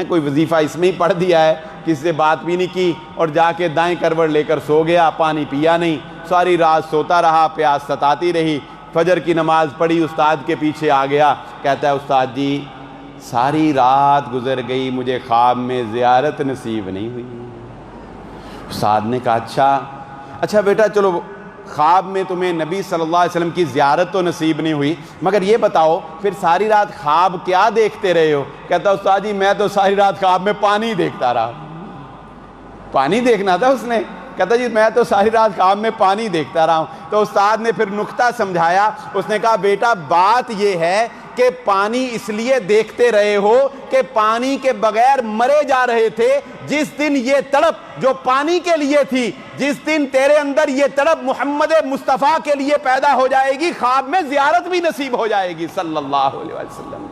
A: کوئی وظیفہ اس میں ہی پڑھ دیا ہے، کسی سے بات بھی نہیں کی اور جا کے دائیں کروٹ لے کر سو گیا، پانی پیا نہیں، ساری رات سوتا رہا، پیاس ستاتی رہی۔ فجر کی نماز پڑھی، استاد کے پیچھے آ گیا، کہتا ہے استاد جی ساری رات گزر گئی، مجھے خواب میں زیارت نصیب نہیں ہوئی۔ استاد نے کہا اچھا بیٹا چلو خواب میں تمہیں نبی صلی اللہ علیہ وسلم کی زیارت تو نصیب نہیں ہوئی، مگر یہ بتاؤ پھر ساری رات خواب کیا دیکھتے رہے ہو؟ کہتا استاد جی میں تو ساری رات خواب میں پانی دیکھتا رہا۔ پانی دیکھنا تھا اس نے، کہتا جی میں تو ساری رات خواب میں پانی دیکھتا رہا ہوں. تو استاد نے پھر نکتہ سمجھایا. اس نے کہا بیٹا بات یہ ہے کہ پانی اس لیے دیکھتے رہے ہو کہ پانی کے بغیر مرے جا رہے تھے. جس دن یہ تڑپ جو پانی کے لیے تھی، جس دن تیرے اندر یہ تڑپ محمد مصطفیٰ کے لیے پیدا ہو جائے گی، خواب میں زیارت بھی نصیب ہو جائے گی صلی اللہ علیہ وسلم.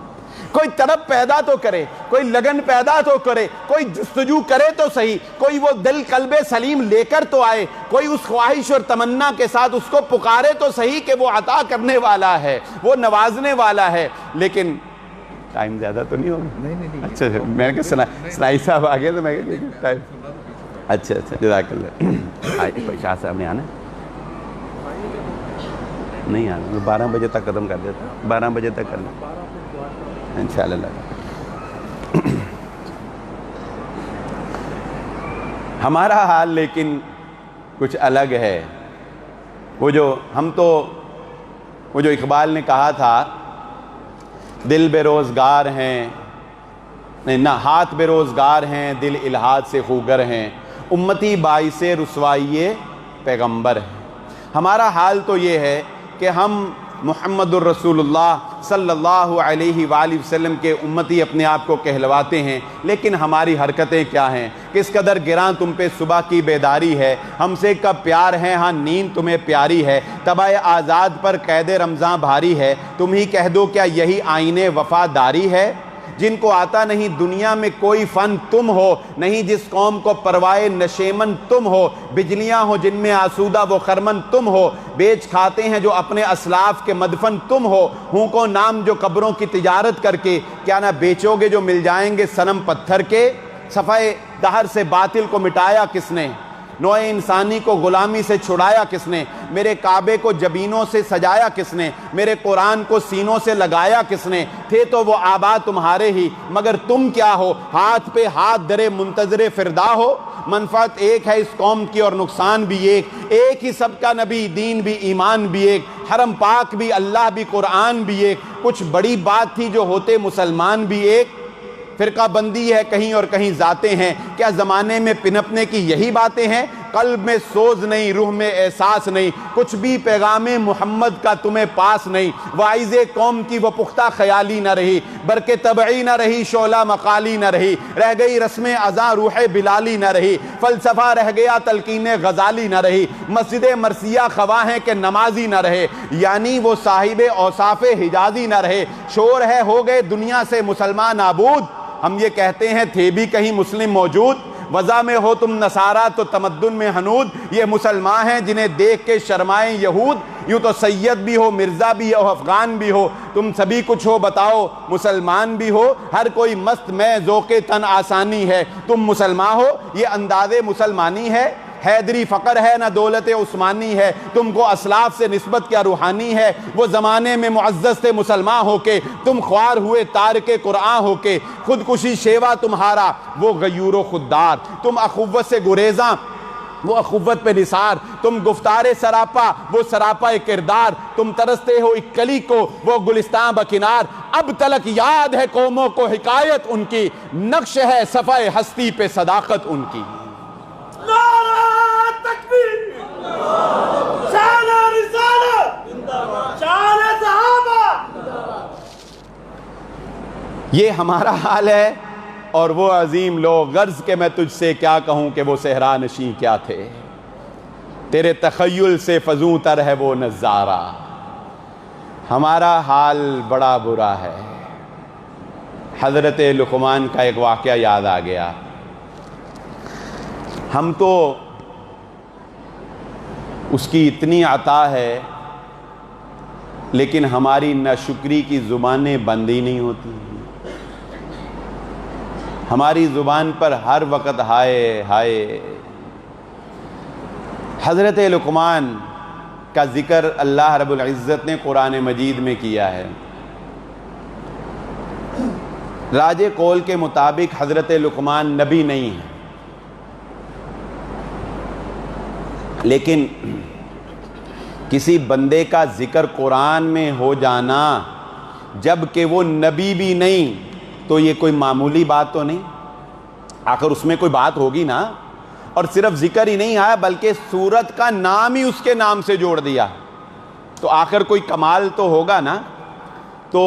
A: کوئی تڑپ پیدا تو کرے، کوئی لگن پیدا تو کرے، کوئی جستجو کرے تو صحیح، کوئی وہ دل قلب سلیم لے کر تو آئے، کوئی اس خواہش اور تمنا کے ساتھ اس کو پکارے تو صحیح کہ وہ عطا کرنے والا ہے، وہ نوازنے والا ہے. لیکن ٹائم زیادہ تو نہیں ہوگا؟ نہیں. اچھا میں نے کہا سنائی صاحب آ گئے تو میں کہا اچھا جزاک اللہ. شاہ صاحب نے آنا نہیں؟ آنا 12 بجے تک ختم کر دیتا، 12 بجے تک کرنا انشاءاللہ. ہمارا حال لیکن کچھ الگ ہے. وہ جو اقبال نے کہا تھا دل بے روزگار ہیں، نہ ہاتھ بے روزگار ہیں، دل الحاد سے خوگر ہیں، امتی باعث رسوائی پیغمبر ہیں. ہمارا حال تو یہ ہے کہ ہم محمد الرسول اللہ صلی اللہ علیہ وآلہ وسلم کے امتی اپنے آپ کو کہلواتے ہیں، لیکن ہماری حرکتیں کیا ہیں؟ کس قدر گراں تم پہ صبح کی بیداری ہے، ہم سے کب پیار ہے، ہاں نیند تمہیں پیاری ہے، تبع آزاد پر قید رمضاں بھاری ہے، تم ہی کہہ دو کیا یہی آئین وفاداری ہے؟ جن کو آتا نہیں دنیا میں کوئی فن تم ہو، نہیں جس قوم کو پروائے نشیمن تم ہو، بجلیاں ہو جن میں آسودہ وہ خرمن تم ہو، بیچ کھاتے ہیں جو اپنے اسلاف کے مدفن تم ہو، ہوں کو نام جو قبروں کی تجارت کر کے، کیا نہ بیچو گے جو مل جائیں گے صنم پتھر کے؟ صفحہ دہر سے باطل کو مٹایا کس نے؟ نوع انسانی کو غلامی سے چھڑایا کس نے؟ میرے کعبے کو جبینوں سے سجایا کس نے؟ میرے قرآن کو سینوں سے لگایا کس نے؟ تھے تو وہ آبا تمہارے ہی، مگر تم کیا ہو؟ ہاتھ پہ ہاتھ درے منتظر فردا ہو. منفعت ایک ہے اس قوم کی اور نقصان بھی ایک ہی سب کا نبی، دین بھی ایمان بھی ایک، حرم پاک بھی اللہ بھی قرآن بھی ایک، کچھ بڑی بات تھی جو ہوتے مسلمان بھی ایک. فرقہ بندی ہے کہیں اور کہیں ذاتیں ہیں، کیا زمانے میں پنپنے کی یہی باتیں ہیں؟ قلب میں سوز نہیں، روح میں احساس نہیں، کچھ بھی پیغام محمد کا تمہیں پاس نہیں. واعظ قوم کی وہ پختہ خیالی نہ رہی، برق طبعی نہ رہی، شعلہ مقالی نہ رہی، رہ گئی رسم اذاں روح بلالی نہ رہی، فلسفہ رہ گیا تلقین غزالی نہ رہی، مسجد مرثیہ خواہ ہیں کہ نمازی نہ رہے، یعنی وہ صاحب اوصاف حجازی نہ رہے. شور ہے ہو گئے دنیا سے مسلمان نابود، ہم یہ کہتے ہیں تھے بھی کہیں مسلم موجود. وضع میں ہو تم نصارہ تو تمدن میں حنود، یہ مسلمان ہیں جنہیں دیکھ کے شرمائیں یہود. یوں تو سید بھی ہو، مرزا بھی ہو، افغان بھی ہو، تم سبھی کچھ ہو بتاؤ مسلمان بھی ہو. ہر کوئی مست میں ذوق تن آسانی ہے، تم مسلمان ہو یہ انداز مسلمانی ہے. حیدری فقر ہے نہ دولت عثمانی ہے، تم کو اسلاف سے نسبت کیا روحانی ہے. وہ زمانے میں معزز تھے مسلمان ہو کے، تم خوار ہوئے تارک قرآن ہو کے. خودکشی شیوا تمہارا وہ غیور و خوددار، تم اخوت سے گریزاں وہ اخوت پہ نثار. تم گفتار سراپا وہ سراپا کردار، تم ترستے ہو ایک کلی کو وہ گلستان بکنار. اب تلک یاد ہے قوموں کو حکایت ان کی، نقش ہے صفحہ ہستی پہ صداقت ان کی. یہ ہمارا حال ہے. اور وہ عظیم لوگ غرض کہ میں تجھ سے کیا کہوں کہ وہ صحرا نشین کیا تھے، تیرے تخیل سے فزوں تر ہے وہ نظارہ. ہمارا حال بڑا برا ہے. حضرت لقمان کا ایک واقعہ یاد آ گیا. ہم تو اس کی اتنی عطا ہے لیکن ہماری ناشکری کی زبانیں بند ہی نہیں ہوتی. ہماری زبان پر ہر وقت ہائے ہائے. حضرت لقمان کا ذکر اللہ رب العزت نے قرآن مجید میں کیا ہے. راج قول کے مطابق حضرت لقمان نبی نہیں ہے، لیکن کسی بندے کا ذکر قرآن میں ہو جانا جب کہ وہ نبی بھی نہیں تو یہ کوئی معمولی بات تو نہیں. آخر اس میں کوئی بات ہوگی نا. اور صرف ذکر ہی نہیں آیا بلکہ سورت کا نام ہی اس کے نام سے جوڑ دیا. تو آخر کوئی کمال تو ہوگا نا. تو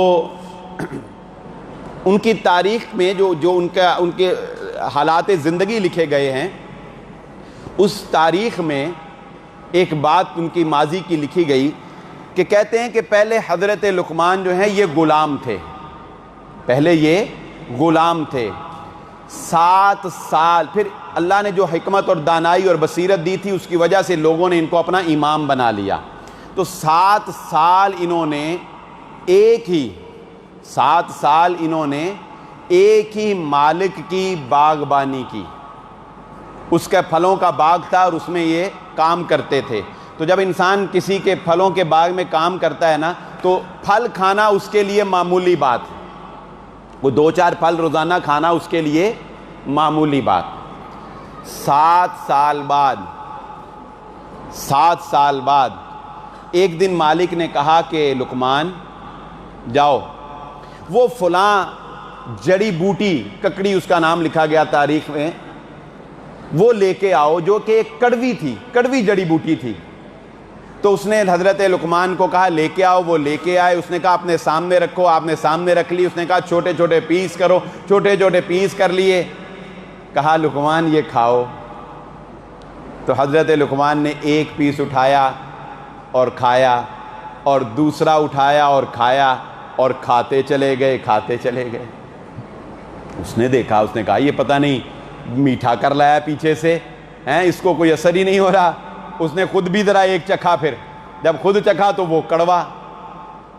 A: ان کی تاریخ میں جو ان کے حالات زندگی لکھے گئے ہیں، اس تاریخ میں ایک بات ان کی ماضی کی لکھی گئی کہ کہتے ہیں کہ پہلے حضرت لقمان جو ہیں یہ غلام تھے. پہلے یہ غلام تھے. 7 سال پھر اللہ نے جو حکمت اور دانائی اور بصیرت دی تھی اس کی وجہ سے لوگوں نے ان کو اپنا امام بنا لیا. تو 7 سال انہوں نے ایک ہی مالک کی باغبانی کی. اس کے پھلوں کا باغ تھا اور اس میں یہ کام کرتے تھے. تو جب انسان کسی کے پھلوں کے باغ میں کام کرتا ہے نا تو پھل کھانا اس کے لیے معمولی بات ہے. وہ 2-4 پھل روزانہ کھانا اس کے لیے معمولی بات. 7 سال بعد ایک دن مالک نے کہا کہ لقمان جاؤ وہ فلاں جڑی بوٹی، ککڑی اس کا نام لکھا گیا تاریخ میں، وہ لے کے آؤ جو کہ ایک کڑوی جڑی بوٹی تھی. تو اس نے حضرت لقمان کو کہا لے کے آؤ. وہ لے کے آئے. اس نے کہا اپنے سامنے رکھو. آپ نے سامنے رکھ لی. اس نے کہا چھوٹے چھوٹے پیس کرو. چھوٹے چھوٹے پیس کر لیے. کہا لقمان یہ کھاؤ. تو حضرت لقمان نے ایک پیس اٹھایا اور کھایا، اور دوسرا اٹھایا اور کھایا، اور کھاتے چلے گئے. اس نے دیکھا، اس نے کہا یہ پتہ نہیں میٹھا کر لایا پیچھے سے، اس کو کوئی اثر ہی نہیں ہو رہا. اس نے خود بھی ذرا ایک چکھا. پھر جب خود چکھا تو وہ کڑوا،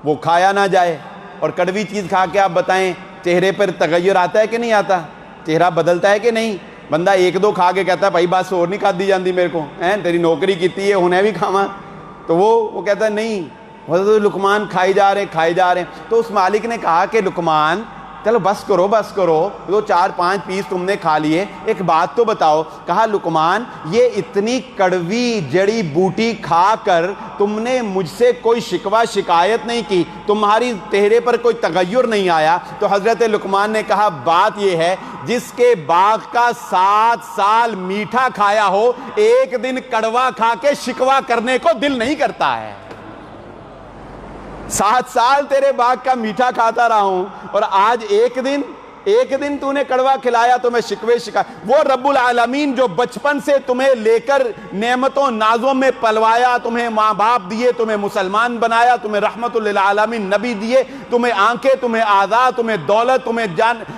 A: وہ کھایا نہ جائے. اور کڑوی چیز کھا کے آپ بتائیں چہرے پر تغیر آتا ہے کہ نہیں آتا؟ چہرہ بدلتا ہے کہ نہیں؟ بندہ 1-2 کھا کے کہتا ہے بھائی بات اور نہیں کھادی جاندی میرے کو، تیری نوکری کیتی ہے انہیں بھی کھاواں. تو وہ کہتا ہے نہیں. حضرت لقمان کھائی جا رہے ہیں. تو اس مالک نے کہا کہ لقمان چلو بس کرو، 2-4-5 پیس تم نے کھا لیے، ایک بات تو بتاؤ. کہا لقمان یہ اتنی کڑوی جڑی بوٹی کھا کر تم نے مجھ سے کوئی شکوہ شکایت نہیں کی، تمہاری چہرے پر کوئی تغیر نہیں آیا. تو حضرت لقمان نے کہا بات یہ ہے جس کے باغ کا 7 سال میٹھا کھایا ہو، ایک دن کڑوا کھا کے شکوہ کرنے کو دل نہیں کرتا ہے. 7 سال تیرے باغ کا میٹھا کھاتا رہا ہوں اور آج ایک دن تو نے کڑوا کھلایا تو میں شکوے وہ رب العالمین جو بچپن سے تمہیں لے کر نعمتوں نازوں میں پلوایا، تمہیں ماں باپ دیے، تمہیں مسلمان بنایا، تمہیں رحمت للعالمین نبی دیے، تمہیں آنکھیں، تمہیں اعضاء، تمہیں دولت، تمہیں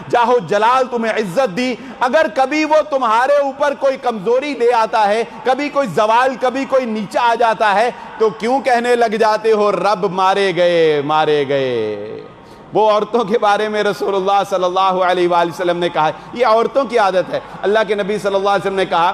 A: جاہ و جلال، تمہیں عزت دی. اگر کبھی وہ تمہارے اوپر کوئی کمزوری لے آتا ہے، کبھی کوئی زوال، کبھی کوئی نیچا آ جاتا ہے، تو کیوں کہنے لگ جاتے ہو رب مارے گئے. وہ عورتوں کے بارے میں رسول اللہ صلی اللہ علیہ وآلہ وسلم نے کہا یہ عورتوں کی عادت ہے. اللہ کے نبی صلی اللہ علیہ وسلم نے کہا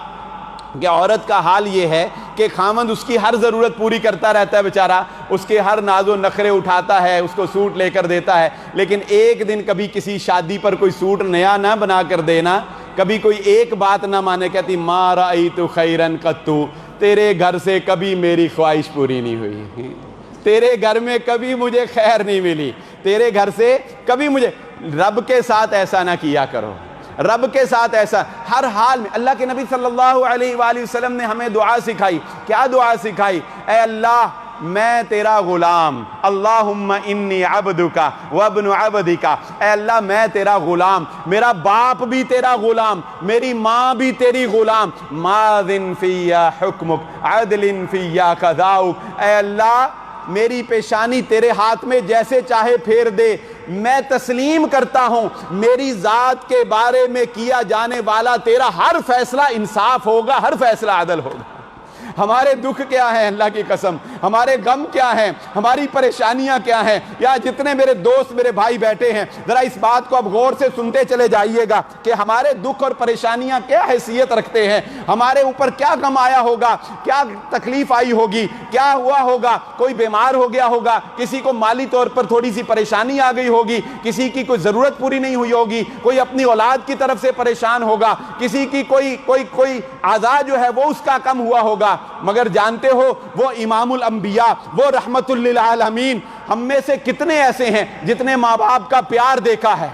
A: کہ عورت کا حال یہ ہے کہ خاوند اس کی ہر ضرورت پوری کرتا رہتا ہے بیچارہ، اس کے ہر ناز و نخرے اٹھاتا ہے، اس کو سوٹ لے کر دیتا ہے، لیکن ایک دن کبھی کسی شادی پر کوئی سوٹ نیا نہ بنا کر دینا، کبھی کوئی ایک بات نہ مانے، کہتی ما رأیت خیرن قطو، تیرے گھر سے کبھی میری خواہش پوری نہیں ہوئی، تیرے گھر میں کبھی مجھے خیر نہیں ملی، تیرے گھر سے کبھی مجھے. رب کے ساتھ ایسا نہ کیا کرو، رب کے ساتھ ایسا ہر حال میں. اللہ کے نبی صلی اللہ علیہ وآلہ وسلم نے ہمیں دعا سکھائی. کیا دعا سکھائی؟ اے اللہ میں تیرا غلام، اللہم انی عبدک وابن عبدک، اے اللہ میں تیرا غلام، میرا باپ بھی تیرا غلام، میری ماں بھی تیری غلام، ماضٍ فی حکمک عدل فی قضاؤک، اے اللہ میری پیشانی تیرے ہاتھ میں جیسے چاہے پھیر دے، میں تسلیم کرتا ہوں میری ذات کے بارے میں کیا جانے والا تیرا ہر فیصلہ انصاف ہوگا، ہر فیصلہ عدل ہوگا. ہمارے دکھ کیا ہیں اللہ کی قسم، ہمارے غم کیا ہیں، ہماری پریشانیاں کیا ہیں. یا جتنے میرے دوست میرے بھائی بیٹھے ہیں ذرا اس بات کو اب غور سے سنتے چلے جائیے گا کہ ہمارے دکھ اور پریشانیاں کیا حیثیت رکھتے ہیں، ہمارے اوپر کیا غم آیا ہوگا، کیا تکلیف آئی ہوگی، کیا ہوا ہوگا. کوئی بیمار ہو گیا ہوگا، کسی کو مالی طور پر تھوڑی سی پریشانی آ گئی ہوگی، کسی کی کوئی ضرورت پوری نہیں ہوئی ہوگی، کوئی اپنی اولاد کی طرف سے پریشان ہوگا، کسی کی کوئی اعضاء جو ہے وہ اس کا کم ہوا ہوگا. مگر جانتے ہو وہ امام الانبیاء، وہ رحمت للعالمین، ہم میں سے کتنے ایسے ہیں جتنے ماں باپ کا پیار دیکھا ہے،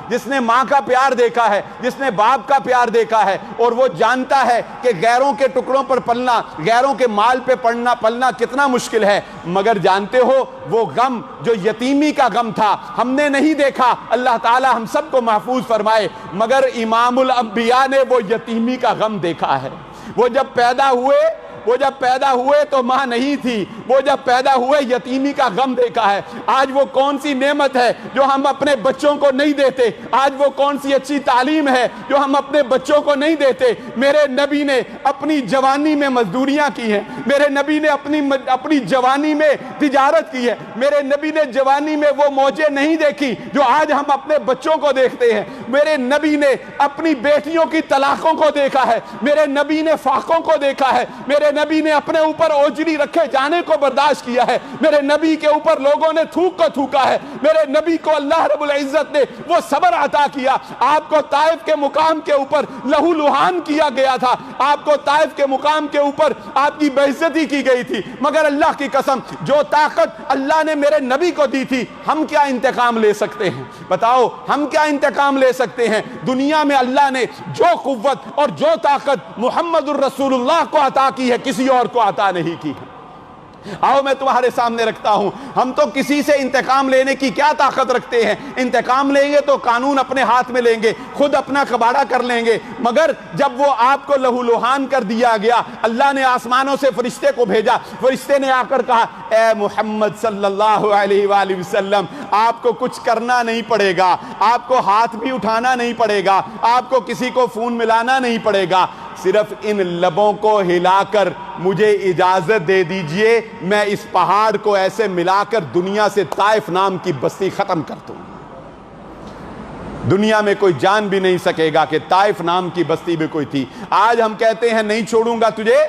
A: جس نے ماں کا پیار دیکھا ہے، جس نے باپ کا پیار دیکھا ہے، اور وہ جانتا ہے کہ غیروں کے ٹکڑوں پر پلنا، غیروں کے مال پہ پلنا کتنا مشکل ہے، مگر جانتے ہو وہ غم جو یتیمی کا غم تھا ہم نے نہیں دیکھا، اللہ تعالی ہم سب کو محفوظ فرمائے، مگر امام الانبیاء نے وہ یتیمی کا غم دیکھا ہے۔ وہ جب پیدا ہوئے تو ماں نہیں تھی، وہ جب پیدا ہوئے یتیمی کا غم دیکھا ہے۔ آج وہ کون سی نعمت ہے جو ہم اپنے بچوں کو نہیں دیتے، آج وہ کون سی اچھی تعلیم ہے جو ہم اپنے بچوں کو نہیں دیتے۔ میرے نبی نے اپنی جوانی میں مزدوریاں کی ہیں، میرے نبی نے اپنی جوانی میں تجارت کی ہے، میرے نبی نے جوانی میں وہ موجیں نہیں دیکھی جو آج ہم اپنے بچوں کو دیکھتے ہیں، میرے نبی نے اپنی بیٹیوں کی طلاقوں کو دیکھا ہے، میرے نبی نے فاقوں کو دیکھا ہے، میرے نبی نے اپنے اوپر اوجری رکھے جانے کو برداشت کیا ہے، میرے نبی کے اوپر لوگوں نے تھوک کو تھوکا ہے، میرے نبی کو اللہ رب العزت نے وہ صبر عطا کیا۔ آپ کو طائف کے مقام کے اوپر لہو لہان کیا گیا تھا، آپ کو طائف کے مقام کے اوپر آپ کی بے عزتی کی گئی تھی، مگر اللہ کی قسم جو طاقت اللہ نے میرے نبی کو دی تھی، ہم کیا انتقام لے سکتے ہیں؟ بتاؤ ہم کیا انتقام لے سکتے ہیں؟ دنیا میں اللہ نے جو قوت اور جو طاقت محمد الرسول اللہ کو عطا کی ہے کسی اور کو عطا نہیں کی ہے۔ آؤ میں تمہارے سامنے رکھتا ہوں، ہم تو کسی سے انتقام لینے کی کیا طاقت رکھتے ہیں؟ انتقام لیں گے تو قانون اپنے ہاتھ میں لیں گے، خود اپنا کباڑہ کر لیں گے، مگر جب وہ آپ کو لہو لہان کر دیا گیا، اللہ نے آسمانوں سے فرشتے کو بھیجا، فرشتے نے آ کر کہا اے محمد صلی اللہ علیہ وآلہ وسلم آپ کو کچھ کرنا نہیں پڑے گا، آپ کو ہاتھ بھی اٹھانا نہیں پڑے گا، آپ کو کسی کو فون ملانا نہیں پڑے گا، صرف ان لبوں کو ہلا کر مجھے اجازت دے دیجئے میں اس پہاڑ کو ایسے ملا کر دنیا سے طائف نام کی بستی ختم کر دوں۔ دنیا میں کوئی جان بھی نہیں سکے گا کہ طائف نام کی بستی بھی کوئی تھی۔ آج ہم کہتے ہیں نہیں چھوڑوں گا تجھے،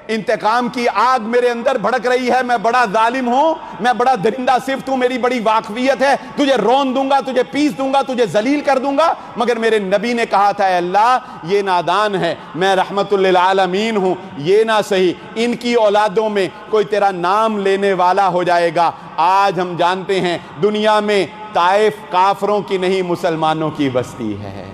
A: انتقام کی آگ میرے اندر بھڑک رہی ہے، میں بڑا ظالم ہوں، میں بڑا درندہ صفت ہوں، میری بڑی واقفیت ہے، تجھے رون دوں گا، تجھے پیس دوں گا، تجھے ذلیل کر دوں گا، مگر میرے نبی نے کہا تھا اے اللہ یہ نادان ہے، میں رحمت للعالمین ہوں، یہ نہ صحیح ان کی اولادوں میں کوئی تیرا نام لینے والا ہو جائے گا۔ آج ہم جانتے ہیں دنیا میں طائف کافروں کی نہیں مسلمانوں کی بستی ہے۔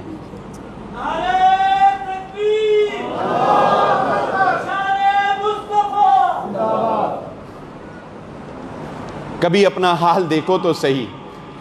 A: کبھی اپنا حال دیکھو تو صحیح،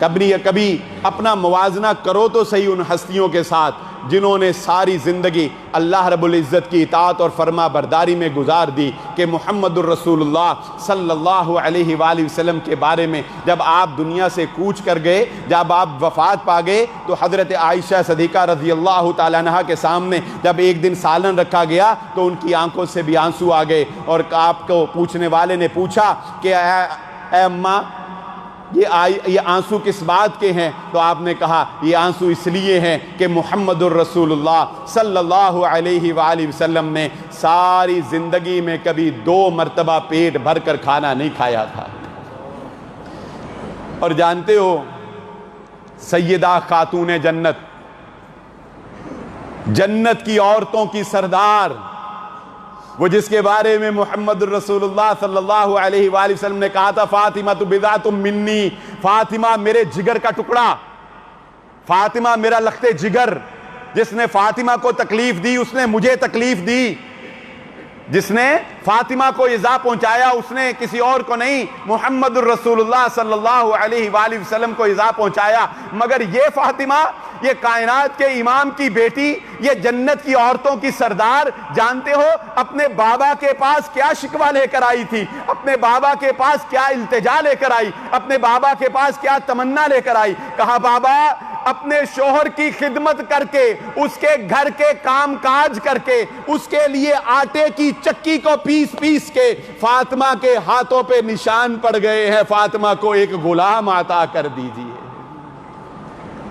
A: کبھی اپنا موازنہ کرو تو صحیح ان ہستیوں کے ساتھ جنہوں نے ساری زندگی اللہ رب العزت کی اطاعت اور فرما برداری میں گزار دی، کہ محمد الرسول اللہ صلی اللہ علیہ وآلہ وسلم کے بارے میں جب آپ دنیا سے کوچ کر گئے، جب آپ وفات پا گئے، تو حضرت عائشہ صدیقہ رضی اللہ تعالیٰ عنہا کے سامنے جب ایک دن سالن رکھا گیا تو ان کی آنکھوں سے بھی آنسو آ گئے، اور آپ کو پوچھنے والے نے پوچھا کہ اے اماں یہ آنسو کس بات کے ہیں؟ تو آپ نے کہا یہ آنسو اس لیے ہیں کہ محمد الرسول اللہ صلی اللہ علیہ وآلہ وسلم نے ساری زندگی میں کبھی 2 مرتبہ پیٹ بھر کر کھانا نہیں کھایا تھا۔ اور جانتے ہو سیدہ خاتون جنت، جنت کی عورتوں کی سردار، وہ جس کے بارے میں محمد الرسول اللہ صلی اللہ علیہ وآلہ وسلم نے کہا تھا فاطمہ بضعۃ منی، فاطمہ میرے جگر کا ٹکڑا، فاطمہ میرا لخت جگر، جس نے فاطمہ کو تکلیف دی اس نے مجھے تکلیف دی، جس نے فاطمہ کو ایذا پہنچایا اس نے کسی اور کو نہیں، محمد الرسول اللہ صلی اللہ علیہ وآلہ وسلم کو ایذا پہنچایا، مگر یہ فاطمہ، یہ کائنات کے امام کی بیٹی، یہ جنت کی عورتوں کی سردار، جانتے ہو اپنے بابا کے پاس کیا شکوہ لے کر آئی تھی، اپنے بابا کے پاس کیا التجا لے کر آئی، اپنے بابا کے پاس کیا تمنا لے کر آئی؟ کہا بابا اپنے شوہر کی خدمت کر کے، اس کے گھر کے کام کاج کر کے، اس کے لیے آٹے کی چکی کو پیس پیس کے فاطمہ کے ہاتھوں پہ نشان پڑ گئے ہیں، فاطمہ کو ایک غلام عطا کر دیجئے،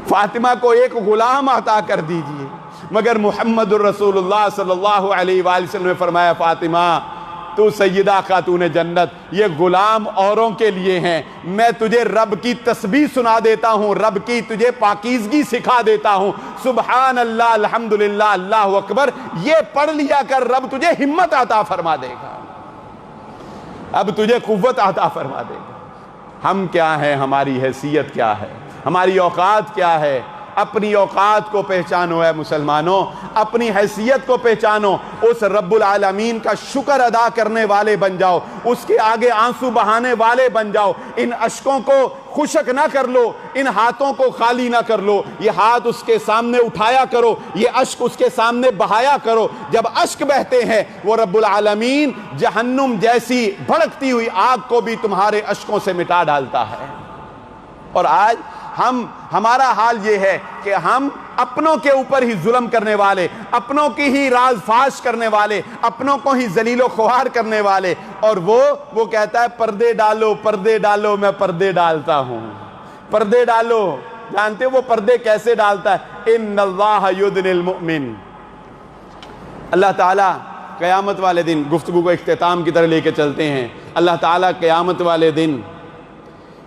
A: فاطمہ کو ایک غلام عطا کر دیجئے۔ مگر محمد الرسول اللہ صلی اللہ علیہ وآلہ وسلم نے فرمایا فاطمہ تو سیدہ خاتون جنت، یہ غلام اوروں کے لیے ہیں، میں تجھے رب کی تسبیح سنا دیتا ہوں، رب کی تجھے پاکیزگی سکھا دیتا ہوں، سبحان اللہ الحمدللہ اللہ اکبر، یہ پڑھ لیا کر رب تجھے ہمت عطا فرما دے گا، اب تجھے قوت عطا فرما دے گا۔ ہم کیا ہیں، ہماری حیثیت کیا ہے، ہماری اوقات کیا ہے؟ اپنی اوقات کو پہچانو اے مسلمانوں، اپنی حیثیت کو پہچانو، اس رب العالمین کا شکر ادا کرنے والے بن جاؤ، اس کے آگے آنسو بہانے والے بن جاؤ۔ ان اشکوں کو خشک نہ کر لو، ان ہاتھوں کو خالی نہ کر لو، یہ ہاتھ اس کے سامنے اٹھایا کرو، یہ اشک اس کے سامنے بہایا کرو۔ جب اشک بہتے ہیں وہ رب العالمین جہنم جیسی بھڑکتی ہوئی آگ کو بھی تمہارے اشکوں سے مٹا ڈالتا ہے۔ اور آج ہمارا حال یہ ہے کہ ہم اپنوں کے اوپر ہی ظلم کرنے والے، اپنوں کی ہی راز فاش کرنے والے، اپنوں کو ہی ذلیل و خوار کرنے والے، اور وہ کہتا ہے پردے ڈالو پردے ڈالو، میں پردے ڈالتا ہوں، پردے ڈالو۔ جانتے ہو وہ پردے کیسے ڈالتا ہے؟ ان اللہ یدنی المؤمن۔ اللہ تعالیٰ قیامت والے دن، گفتگو کو اختتام کی طرح لے کے چلتے ہیں، اللہ تعالیٰ قیامت والے دن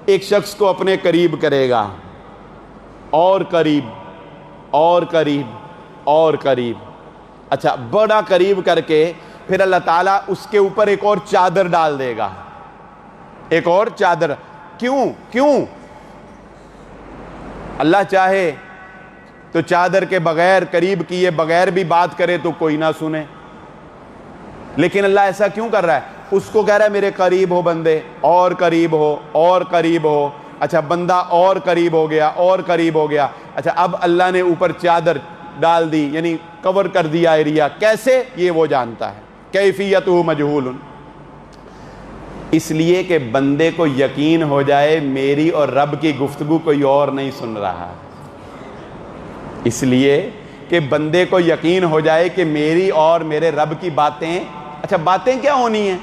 A: ایک شخص کو اپنے قریب کرے گا، اور قریب اور قریب اور قریب، اچھا بڑا قریب کر کے پھر اللہ تعالیٰ اس کے اوپر ایک اور چادر ڈال دے گا، ایک اور چادر۔ کیوں؟ اللہ چاہے تو چادر کے بغیر، قریب کیے بغیر بھی بات کرے تو کوئی نہ سنے، لیکن اللہ ایسا کیوں کر رہا ہے؟ اس کو کہہ رہا ہے میرے قریب ہو بندے، اور قریب ہو اور قریب ہو۔ اچھا بندہ اور قریب ہو گیا، اور قریب ہو گیا، اچھا اب اللہ نے اوپر چادر ڈال دی، یعنی کور کر دیا ایریا۔ کیسے؟ یہ وہ جانتا ہے، کیفیتہ مجہول، اس لیے کہ بندے کو یقین ہو جائے میری اور رب کی گفتگو کوئی اور نہیں سن رہا، اس لیے کہ بندے کو یقین ہو جائے کہ میری اور میرے رب کی باتیں، اچھا باتیں کیا ہونی ہیں؟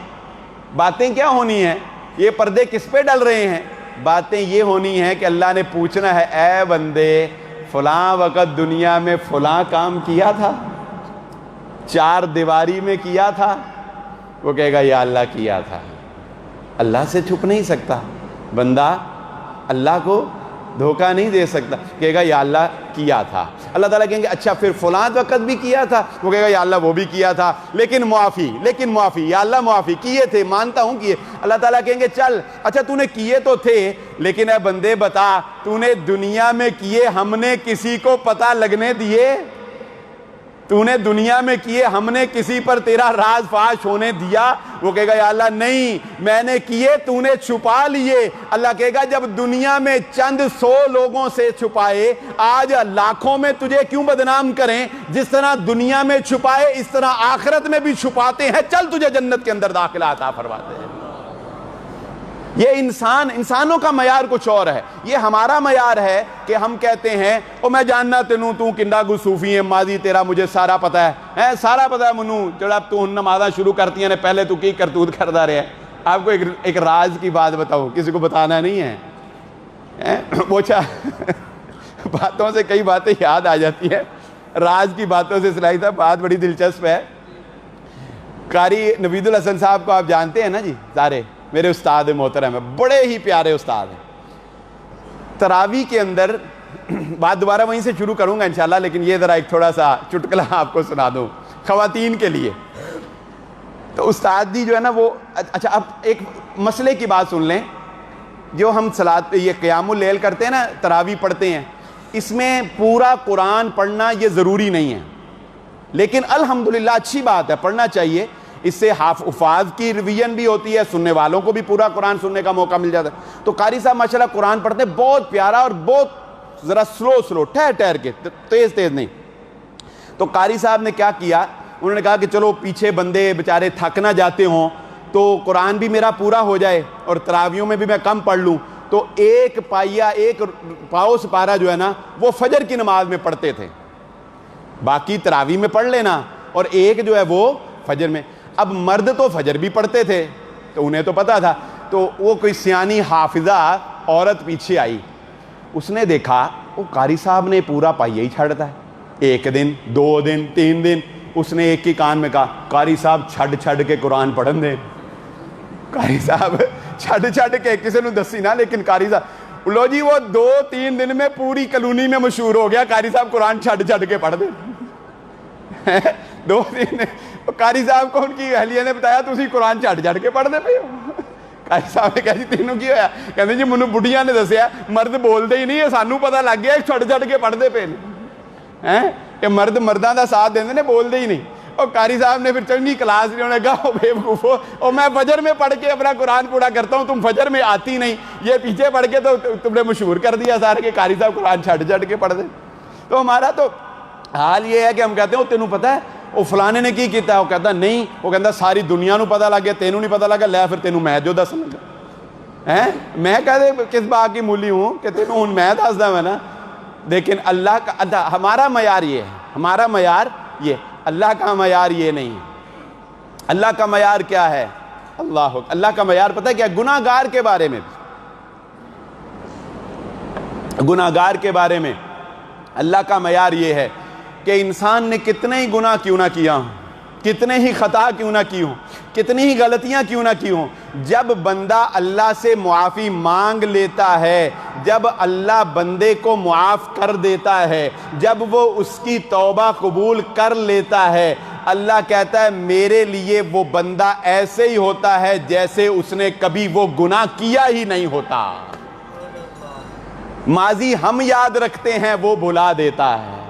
A: باتیں کیا ہونی ہیں؟ یہ پردے کس پہ ڈل رہے ہیں؟ باتیں یہ ہونی ہیں کہ اللہ نے پوچھنا ہے اے بندے فلاں وقت دنیا میں فلاں کام کیا تھا، چار دیواری میں کیا تھا؟ وہ کہے گا یا اللہ کیا تھا۔ اللہ سے چھپ نہیں سکتا بندہ، اللہ کو دھوکہ نہیں دے سکتا، کہے گا یا اللہ کیا تھا۔ اللہ تعالیٰ کہیں گے اچھا پھر فلاں وقت بھی کیا تھا؟ وہ کہے گا یا اللہ وہ بھی کیا تھا، لیکن معافی، یا اللہ معافی کیے تھے، مانتا ہوں کیے۔ اللہ تعالیٰ کہیں گے چل اچھا تو نے کیے تو تھے، لیکن اے بندے بتا تو نے دنیا میں کیے ہم نے کسی کو پتہ لگنے دیے؟ تو نے دنیا میں کیے ہم نے کسی پر تیرا راز فاش ہونے دیا؟ وہ کہے گا یا اللہ نہیں، میں نے کیے تو نے چھپا لیے۔ اللہ کہے گا جب دنیا میں چند 100 لوگوں سے چھپائے، آج لاکھوں میں تجھے کیوں بدنام کریں؟ جس طرح دنیا میں چھپائے اس طرح آخرت میں بھی چھپاتے ہیں، چل تجھے جنت کے اندر داخلہ عطا فرماتے ہیں۔ یہ انسانوں کا معیار کچھ اور ہے، یہ ہمارا معیار ہے کہ ہم کہتے ہیں او میں جاننا تینوں تو کنڈا گو صوفی ہے، ماضی تیرا مجھے سارا پتہ ہے، سارا پتہ ہے منو، جب تو نمازاں شروع کرتی ہیں پہلے تو کی کرتوت کرتا رہے۔ آپ کو ایک راز کی بات بتاؤ، کسی کو بتانا نہیں ہے، پوچھا باتوں سے کئی باتیں یاد آ جاتی ہیں، راز کی باتوں سے سلائی تھا، بات بڑی دلچسپ ہے۔ قاری نوید الحسن صاحب کو آپ جانتے ہیں نا جی، سارے میرے استاد محترم ہیں، بڑے ہی پیارے استاد ہیں۔ تراویح کے اندر بات دوبارہ وہیں سے شروع کروں گا انشاءاللہ، لیکن یہ ذرا ایک تھوڑا سا چٹکلا آپ کو سنا دوں خواتین کے لیے۔ تو استاد جی جو ہے نا وہ، اچھا اب ایک مسئلے کی بات سن لیں، جو ہم یہ قیام اللیل کرتے ہیں نا، تراویح پڑھتے ہیں، اس میں پورا قرآن پڑھنا یہ ضروری نہیں ہے، لیکن الحمدللہ اچھی بات ہے، پڑھنا چاہیے، اس سے حفاظ کی ریویژن بھی ہوتی ہے، سننے والوں کو بھی پورا قرآن سننے کا موقع مل جاتا ہے۔ تو قاری صاحب ماشاءاللہ قرآن پڑھتے ہیں بہت پیارا، اور بہت ذرا سلو ٹھہر کے، تیز نہیں۔ تو قاری صاحب نے کیا کیا، انہوں نے کہا کہ چلو پیچھے بندے بیچارے تھک نہ جاتے ہوں تو قرآن بھی میرا پورا ہو جائے اور تراویحوں میں بھی میں کم پڑھ لوں۔ تو ایک پاؤ سپارہ جو ہے نا وہ فجر کی نماز میں پڑھتے تھے، باقی تراویح میں پڑھ لینا، اور ایک جو ہے وہ فجر میں۔ اب مرد تو فجر بھی پڑھتے تھے تو انہیں تو پتا تھا، تو وہ کوئی سیانی حافظہ عورت پیچھے آئی، اس نے دیکھا وہ قاری صاحب نے پورا پائیہ ہی چھڑتا ہے، 1 دن 2 دن 3 دن، اس نے ایک ہی کان میں کہا قاری صاحب چھڑ کے قرآن پڑھن دے۔ قاری صاحب چھڑ کے کسی نے دسی نہ، لیکن قاری صاحب لو جی وہ 2-3 دن میں پوری کلونی میں مشہور ہو گیا، قاری صاحب قرآن چھڑ کے پڑھ دے۔ 2 دن قاری صاحب کو ان کی اہلیہ نے بتایا تو اسی قرآن چھڑ کے پڑھ دے پہ ہو۔ قاری صاحب نے کہا جی تینوں کی ہویا؟ کہتے جی مینوں بڑھیاں نے دسیا مرد بولتے ہی نہیں، یہ سانوں پتہ لگ گیا چھڑ چھڑ کے پڑھتے پے ہیں کہ مرد مرداں دا ساتھ دیندے نے، بولتے ہی نہیں۔ اور قاری صاحب نے پھر چنگی کلاس لی، انہوں نے کہا بے وقوفو، اور میں فجر میں پڑھ کے اپنا قرآن پورا کرتا ہوں، تم فجر میں آتی نہیں، یہ پیچھے پڑھ کے تو تم نے مشہور کر دیا سارے کہ قاری صاحب قرآن چھڑ چھڑ کے پڑھ دیں۔ تو ہمارا تو حال یہ ہے کہ ہم کہتے ہیں وہ تینوں پتہ ہے وہ فلانے نے کی کیتا ہے، وہ کہتا نہیں، وہ کہتا ساری دنیا نو پتہ لگ گیا تینوں نہیں پتہ لگا، لے پھر تینوں میں جو دس لگا میں کہتے کس بات کی مولی ہوں کہ تینوں ہوں میں دس دا میں نا۔ لیکن اللہ کا ہمارا معیار یہ ہے، ہمارا معیار یہ، اللہ کا معیار یہ نہیں ہے۔ اللہ کا معیار کیا ہے؟ اللہ کا معیار پتہ ہے کیا؟ گناہ گار کے بارے میں، گناہ گار کے بارے میں اللہ کا معیار یہ ہے کہ انسان نے کتنے ہی گناہ کیوں نہ کیا ہوں، کتنے ہی خطا کیوں نہ کی ہوں، کتنی ہی غلطیاں کیوں نہ کی ہوں، جب بندہ اللہ سے معافی مانگ لیتا ہے، جب اللہ بندے کو معاف کر دیتا ہے، جب وہ اس کی توبہ قبول کر لیتا ہے، اللہ کہتا ہے میرے لیے وہ بندہ ایسے ہی ہوتا ہے جیسے اس نے کبھی وہ گناہ کیا ہی نہیں ہوتا۔ ماضی ہم یاد رکھتے ہیں، وہ بھلا دیتا ہے،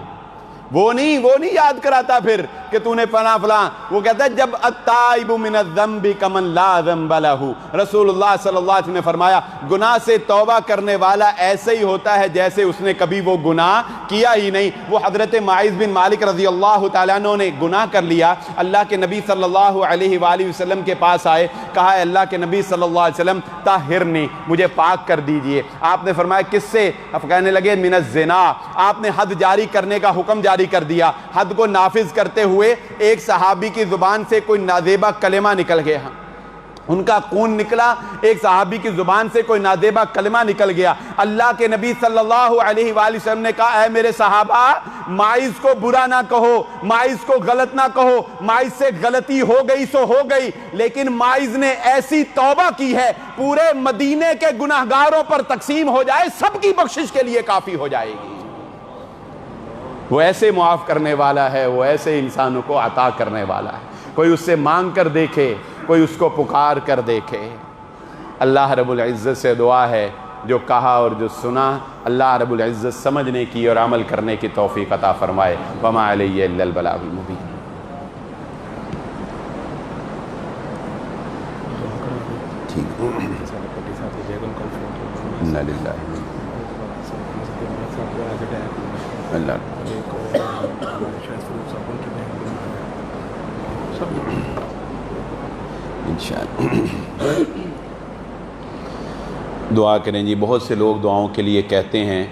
A: وہ نہیں یاد کراتا پھر کہ تو نے فلاں فلاں۔ وہ کہتا ہے جب التائب من الذنب کمن لا ذنب لہ، رسول اللہ صلی اللہ علیہ وسلم نے فرمایا گناہ سے توبہ کرنے والا ایسے ہی ہوتا ہے جیسے اس نے کبھی وہ گناہ کیا ہی نہیں۔ وہ حضرت معاذ بن مالک رضی اللہ تعالیٰ عنہ نے گناہ کر لیا، اللہ کے نبی صلی اللہ علیہ وآلہ وسلم کے پاس آئے، کہا اے اللہ کے نبی صلی اللہ علیہ وسلم طہرنی، مجھے پاک کر دیجئے۔ آپ نے فرمایا کس سے؟ اب کہنے لگے من الزنا۔ آپ نے حد جاری کرنے کا حکم جاری کر دیا۔ حد کو نافذ کرتے ہوئے ایک صحابی کی زبان سے کوئی نازیبہ کلمہ نکل گیا، ان کا خون نکلا، ایک صحابی کی زبان سے کوئی نازیبہ کلمہ نکل گیا۔ اللہ کے نبی صلی اللہ علیہ وآلہ وسلم نے کہا اے میرے صحابہ، معاذ کو برا نہ کہو، معاذ کو غلط نہ کہو، معاذ سے غلطی ہو گئی سو ہو گئی، لیکن معاذ نے ایسی توبہ کی ہے پورے مدینے کے گناہگاروں پر تقسیم ہو جائے سب کی بخشش کے لیے کافی ہو جائے گی۔ وہ ایسے معاف کرنے والا ہے، وہ ایسے انسانوں کو عطا کرنے والا ہے۔ کوئی اس سے مانگ کر دیکھے، کوئی اس کو پکار کر دیکھے۔ اللہ رب العزت سے دعا ہے جو کہا اور جو سنا اللہ رب العزت سمجھنے کی اور عمل کرنے کی توفیق عطا فرمائے۔ وما علیہ الا البلاغ المبین۔ اللہ انشاءاللہ دعا کریں جی۔ بہت سے لوگ دعاؤں کے لیے کہتے ہیں،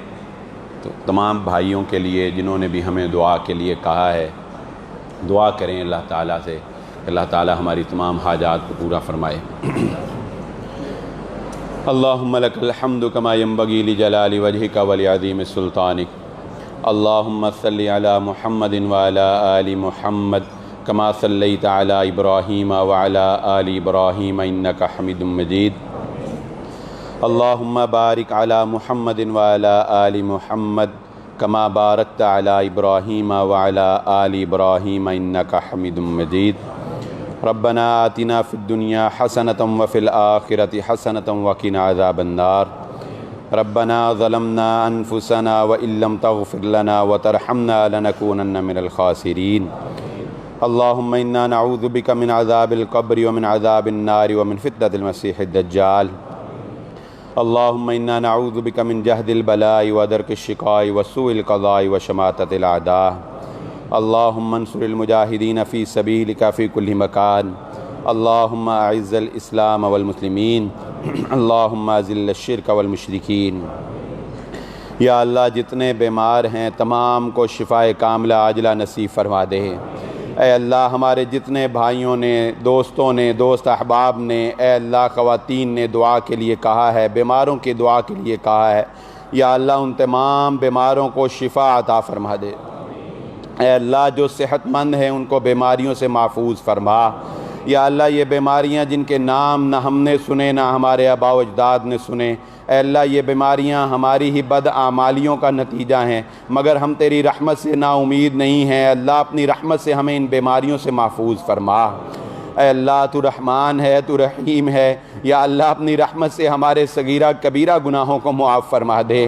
A: تو تمام بھائیوں کے لیے جنہوں نے بھی ہمیں دعا کے لیے کہا ہے، دعا کریں اللہ تعالیٰ سے، اللہ تعالیٰ ہماری تمام حاجات کو پورا فرمائے۔ اللہم لک الحمد کما ینبغی لجلال وجہک ولعظیم سلطانک، اللہم صلی علی محمد وعلی آل محمد کما صلیت علی ابراہیم وعلی آل ابراہیم انک حمید مجید، اللہم بارک علی محمد وعلی آل محمد کما بارکت علی ابراہیم وعلی آل ابراہیم انک حمید مجید، ربنا آتنا فی الدنیا حسنۃ وفی الآخرۃ حسنۃ وقنا عذاب النار، ربنا ظلمنا انفسنا وان لم تغفر لنا وترحمنا لنکونن من الخاسرین، اللہم انا نعوذ بک من عذاب القبر ومن عذاب النار ومن فتنة المسیح الدجال، اللہم انا نعوذ بک من جہد البلاء ودرک الشقاء وسوء القضاء وشماتة الاعداء، اللہم انصر المجاہدین فی سبیلک فی کل مکان، اللہم اعز الاسلام والمسلمین، اللہم اذل الشرک والمشرکین۔ یا اللہ جتنے بیمار ہیں تمام کو شفاء کاملہ عاجلہ نصیب فرما دے۔ اے اللہ ہمارے جتنے بھائیوں نے، دوستوں نے، دوست احباب نے، اے اللہ خواتین نے دعا کے لیے کہا ہے، بیماروں کی دعا کے لیے کہا ہے، یا اللہ ان تمام بیماروں کو شفا عطا فرما دے۔ اے اللہ جو صحت مند ہیں ان کو بیماریوں سے محفوظ فرما۔ یا اللہ یہ بیماریاں جن کے نام نہ ہم نے سنے نہ ہمارے آباء و اجداد نے سنے، اے اللہ یہ بیماریاں ہماری ہی بد اعمالیوں کا نتیجہ ہیں، مگر ہم تیری رحمت سے نا امید نہیں ہیں۔ اللہ اپنی رحمت سے ہمیں ان بیماریوں سے محفوظ فرما۔ اے اللہ تو رحمان ہے، تو رحیم ہے، یا اللہ اپنی رحمت سے ہمارے صغیرہ کبیرہ گناہوں کو معاف فرما دے۔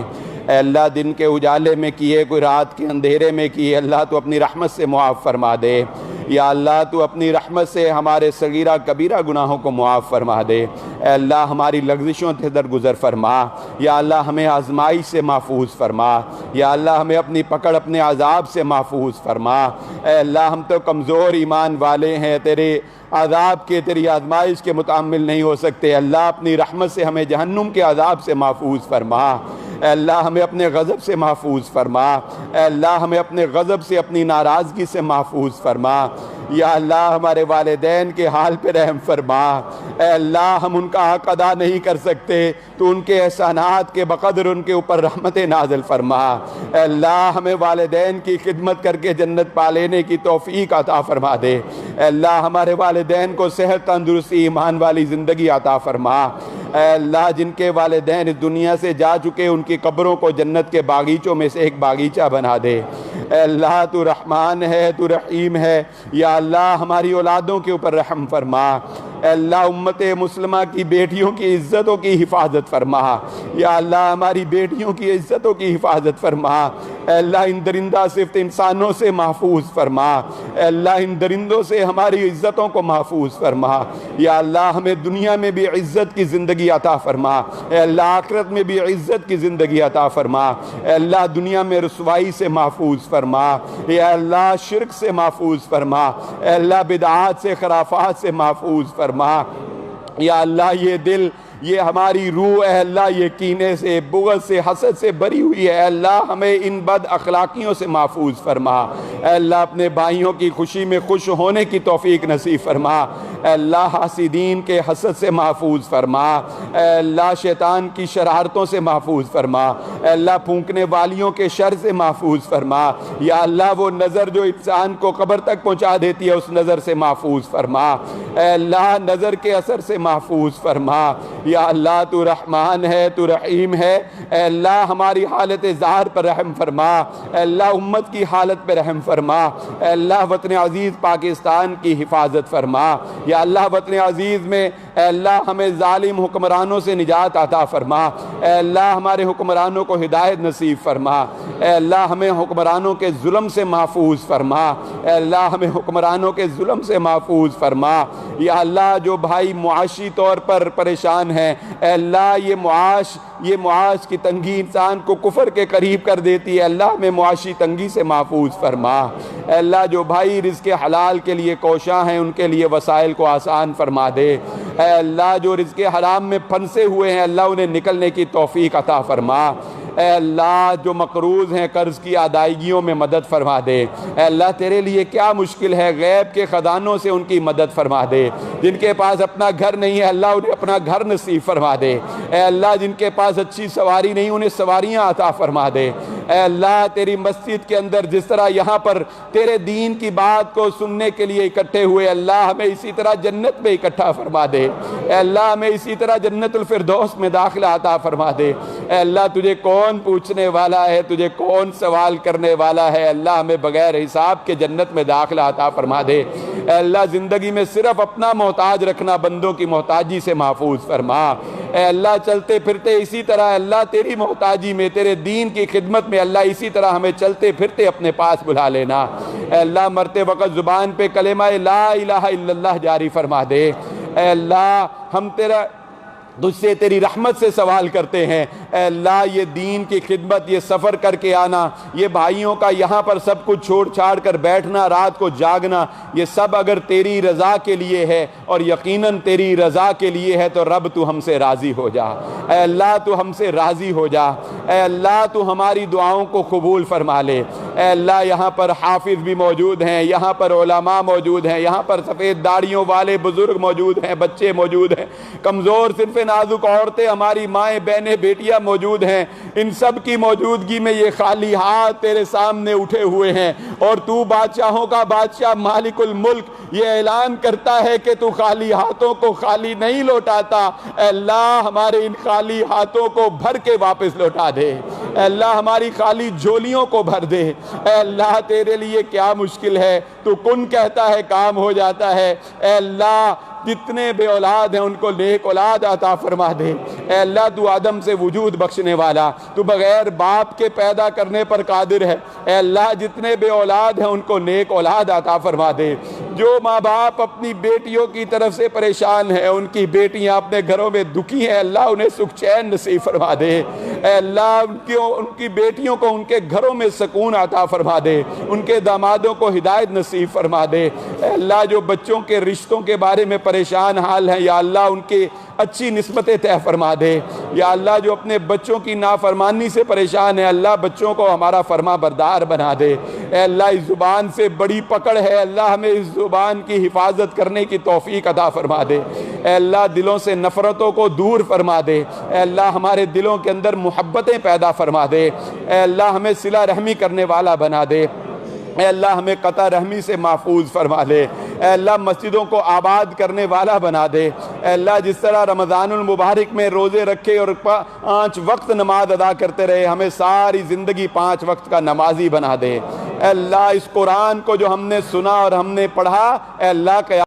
A: اے اللہ دن کے اجالے میں کیے، کوئی رات کے اندھیرے میں کیے، اللہ تو اپنی رحمت سے معاف فرما دے۔ یا اللہ تو اپنی رحمت سے ہمارے صغیرہ کبیرہ گناہوں کو معاف فرما دے۔ اے اللہ ہماری لغزشوں سے درگزر فرما۔ یا اللہ ہمیں آزمائش سے محفوظ فرما۔ یا اللہ ہمیں اپنی پکڑ اپنے عذاب سے محفوظ فرما۔ اے اللہ ہم تو کمزور ایمان والے ہیں، تیرے عذاب کے، تیری آزمائش کے متحمل نہیں ہو سکتے۔ اللہ اپنی رحمت سے ہمیں جہنم کے عذاب سے محفوظ فرما۔ اے اللہ ہمیں اپنے غضب سے محفوظ فرما۔ اے اللہ ہمیں اپنے غضب سے، اپنی ناراضگی سے محفوظ فرما۔ یا اللہ ہمارے والدین کے حال پہ رحم فرما۔ اے اللہ ہم ان کا حق ادا نہیں کر سکتے، تو ان کے احسانات کے بقدر ان کے اوپر رحمت نازل فرما۔ اے اللہ ہمیں والدین کی خدمت کر کے جنت پا لینے کی توفیق عطا فرما دے۔ اے اللہ ہمارے والدین کو صحت، تندرستی، ایمان والی زندگی عطا فرما۔ اے اللہ جن کے والدین اس دنیا سے جا چکے، ان کی قبروں کو جنت کے باغیچوں میں سے ایک باغیچہ بنا دے۔ اے اللہ تو رحمان ہے، تو رحیم ہے، یا اللہ ہماری اولادوں کے اوپر رحم فرما۔ اے اللہ امت مسلمہ کی بیٹیوں کی عزتوں کی حفاظت فرما۔ یا اللہ ہماری بیٹیوں کی عزتوں کی حفاظت فرما۔ اے اللہ ان درندہ صفت انسانوں سے محفوظ فرما۔ اے اللہ ان درندوں سے ہماری عزتوں کو محفوظ فرما۔ یا اللہ ہمیں دنیا میں بھی عزت کی زندگی عطا فرما۔ اے اللہ آخرت میں بھی عزت کی زندگی عطا فرما۔ اے اللہ دنیا میں رسوائی سے محفوظ فرما۔ اے اللہ شرک سے محفوظ فرما۔ اے اللہ بدعات سے، خرافات سے محفوظ فرما۔ یا اللہ یہ دل، یہ ہماری روح، اے اللہ یہ کینے سے، بغض سے، حسد سے بری ہوئی ہے، اے اللہ ہمیں ان بد اخلاقیوں سے محفوظ فرما۔ اے اللہ اپنے بھائیوں کی خوشی میں خوش ہونے کی توفیق نصیب فرما۔ اے اللہ حاسدین کے حسد سے محفوظ فرما۔ اے اللہ شیطان کی شرارتوں سے محفوظ فرما۔ اے اللہ پھونکنے والیوں کے شر سے محفوظ فرما۔ یا اللہ وہ نظر جو انسان کو قبر تک پہنچا دیتی ہے، اس نظر سے محفوظ فرما۔ اے اللہ نظر کے اثر سے محفوظ فرما۔ یا اللہ تو رحمان ہے، تو رحیم ہے، اے اللہ ہماری حالت ظاہر پر رحم فرما۔ اے اللہ امت کی حالت پہ رحم فرما۔ اے اللہ وطن عزیز پاکستان کی حفاظت فرما۔ یا اللہ وطن عزیز میں اے اللہ ہمیں ظالم حکمرانوں سے نجات عطا فرما۔ اے اللہ ہمارے حکمرانوں کو ہدایت نصیب فرما۔ اے اللہ ہمیں حکمرانوں کے ظلم سے محفوظ فرما۔ اے اللہ ہمیں حکمرانوں کے ظلم سے محفوظ فرما۔ یا اللہ جو بھائی معاشی طور پر پریشان ہیں، اے اللہ یہ معاش کی تنگی انسان کو کفر کے قریب کر دیتی ہے، اللہ ہمیں معاشی تنگی سے محفوظ فرما۔ اے اللہ جو بھائی رزق حلال کے لیے کوشاں ہیں، ان کے لیے وسائل کو آسان فرما دے۔ اے اللہ جو رزق حرام میں پھنسے ہوئے ہیں، اللہ انہیں نکلنے کی توفیق عطا فرما۔ اے اللہ جو مقروض ہیں، قرض کی ادائیگیوں میں مدد فرما دے۔ اے اللہ تیرے لیے کیا مشکل ہے، غیب کے خزانوں سے ان کی مدد فرما دے۔ جن کے پاس اپنا گھر نہیں ہے، اللہ انہیں اپنا گھر نصیب فرما دے۔ اے اللہ جن کے پاس اچھی سواری نہیں، انہیں سواریاں عطا فرما دے۔ اے اللہ تیری مسجد کے اندر جس طرح یہاں پر تیرے دین کی بات کو سننے کے لیے اکٹھے ہوئے، اللہ ہمیں اسی طرح جنت میں اکٹھا فرما دے۔ اے اللہ ہمیں اسی طرح جنت الفردوس میں داخلہ عطا فرما دے۔ اے اللہ تجھے کون پوچھنے والا ہے، تجھے کون سوال کرنے والا ہے، اللہ ہمیں بغیر حساب کے جنت میں داخلہ عطا فرما دے۔ اے اللہ زندگی میں صرف اپنا محتاج رکھنا، بندوں کی محتاجی سے محفوظ فرما۔ اے اللہ چلتے پھرتے اسی طرح اللہ تیری محتاجی میں، تیرے دین کی خدمت میں اللہ اسی طرح ہمیں چلتے پھرتے اپنے پاس بلا لینا۔ اے اللہ مرتے وقت زبان پہ کلمہ لا الہ الا اللہ جاری فرما دے۔ اے اللہ ہم تجھ سے تیری رحمت سے سوال کرتے ہیں، اے اللہ یہ دین کی خدمت، یہ سفر کر کے آنا، یہ بھائیوں کا یہاں پر سب کچھ چھوڑ چھاڑ کر بیٹھنا، رات کو جاگنا، یہ سب اگر تیری رضا کے لیے ہے اور یقیناً تیری رضا کے لیے ہے تو رب تو ہم سے راضی ہو جا۔ اے اللہ تو ہم سے راضی ہو جا۔ اے اللہ تو ہماری دعاؤں کو قبول فرما لے۔ اے اللہ یہاں پر حافظ بھی موجود ہیں، یہاں پر علماء موجود ہیں، یہاں پر سفید داڑھیوں والے بزرگ موجود ہیں، بچے موجود ہیں، کمزور صرف نازک عورتیں، ہماری مائیں، بہنیں، بیٹیاں موجود ہیں۔ ان سب کی موجودگی میں یہ خالی ہاتھ تیرے سامنے اٹھے ہوئے ہیں، اور تو بادشاہوں کا بادشاہ مالک الملک یہ اعلان کرتا ہے کہ تو خالی ہاتھوں کو خالی نہیں لوٹاتا۔ اے اللہ ہمارے ان خالی ہاتھوں کو بھر کے واپس لوٹا دے۔ اے اللہ ہماری خالی جھولیوں کو بھر دے۔ اے اللہ تیرے لیے کیا مشکل ہے، تو کن کہتا ہے کام ہو جاتا ہے۔ اے اللہ جتنے بے اولاد ہیں ان کو نیک اولاد عطا فرما دے۔ اے اللہ تو آدم سے وجود بخشنے والا، تو بغیر باپ کے پیدا کرنے پر قادر ہے۔ اے اللہ جتنے بے اولاد ہیں ان کو نیک اولاد عطا فرما دے۔ جو ماں باپ اپنی بیٹیوں کی طرف سے پریشان ہیں، ان کی بیٹیاں اپنے گھروں میں دکھی ہیں، اللہ انہیں سکھ چین نصیب فرما دے۔ اے اللہ ان کی بیٹیوں کو ان کے گھروں میں سکون عطا فرما دے، ان کے دامادوں کو ہدایت نصیب فرما دے۔ اے اللہ جو بچوں کے رشتوں کے بارے میں پریشان حال ہیں، یا اللہ ان کے اچھی نسبتیں طے فرما دے۔ یا اللہ جو اپنے بچوں کی نافرمانی سے پریشان ہے، اللہ بچوں کو ہمارا فرما بردار بنا دے۔ اے اللہ اس زبان سے بڑی پکڑ ہے، اللہ ہمیں اس زبان کی حفاظت کرنے کی توفیق عطا فرما دے۔ اے اللہ دلوں سے نفرتوں کو دور فرما دے۔ اے اللہ ہمارے دلوں کے اندر محبتیں پیدا فرما دے۔ اے اللہ ہمیں صلہ رحمی کرنے والا بنا دے۔ اے اللہ ہمیں قطع رحمی سے محفوظ فرما لے۔ اے اللہ مسجدوں کو آباد کرنے والا بنا دے۔ اے اللہ جس طرح رمضان المبارک میں روزے رکھے اور 5 وقت نماز ادا کرتے رہے، ہمیں ساری زندگی 5 وقت کا نمازی بنا دے۔ اے اللہ اس قرآن کو جو ہم نے سنا اور ہم نے پڑھا، اے اللہ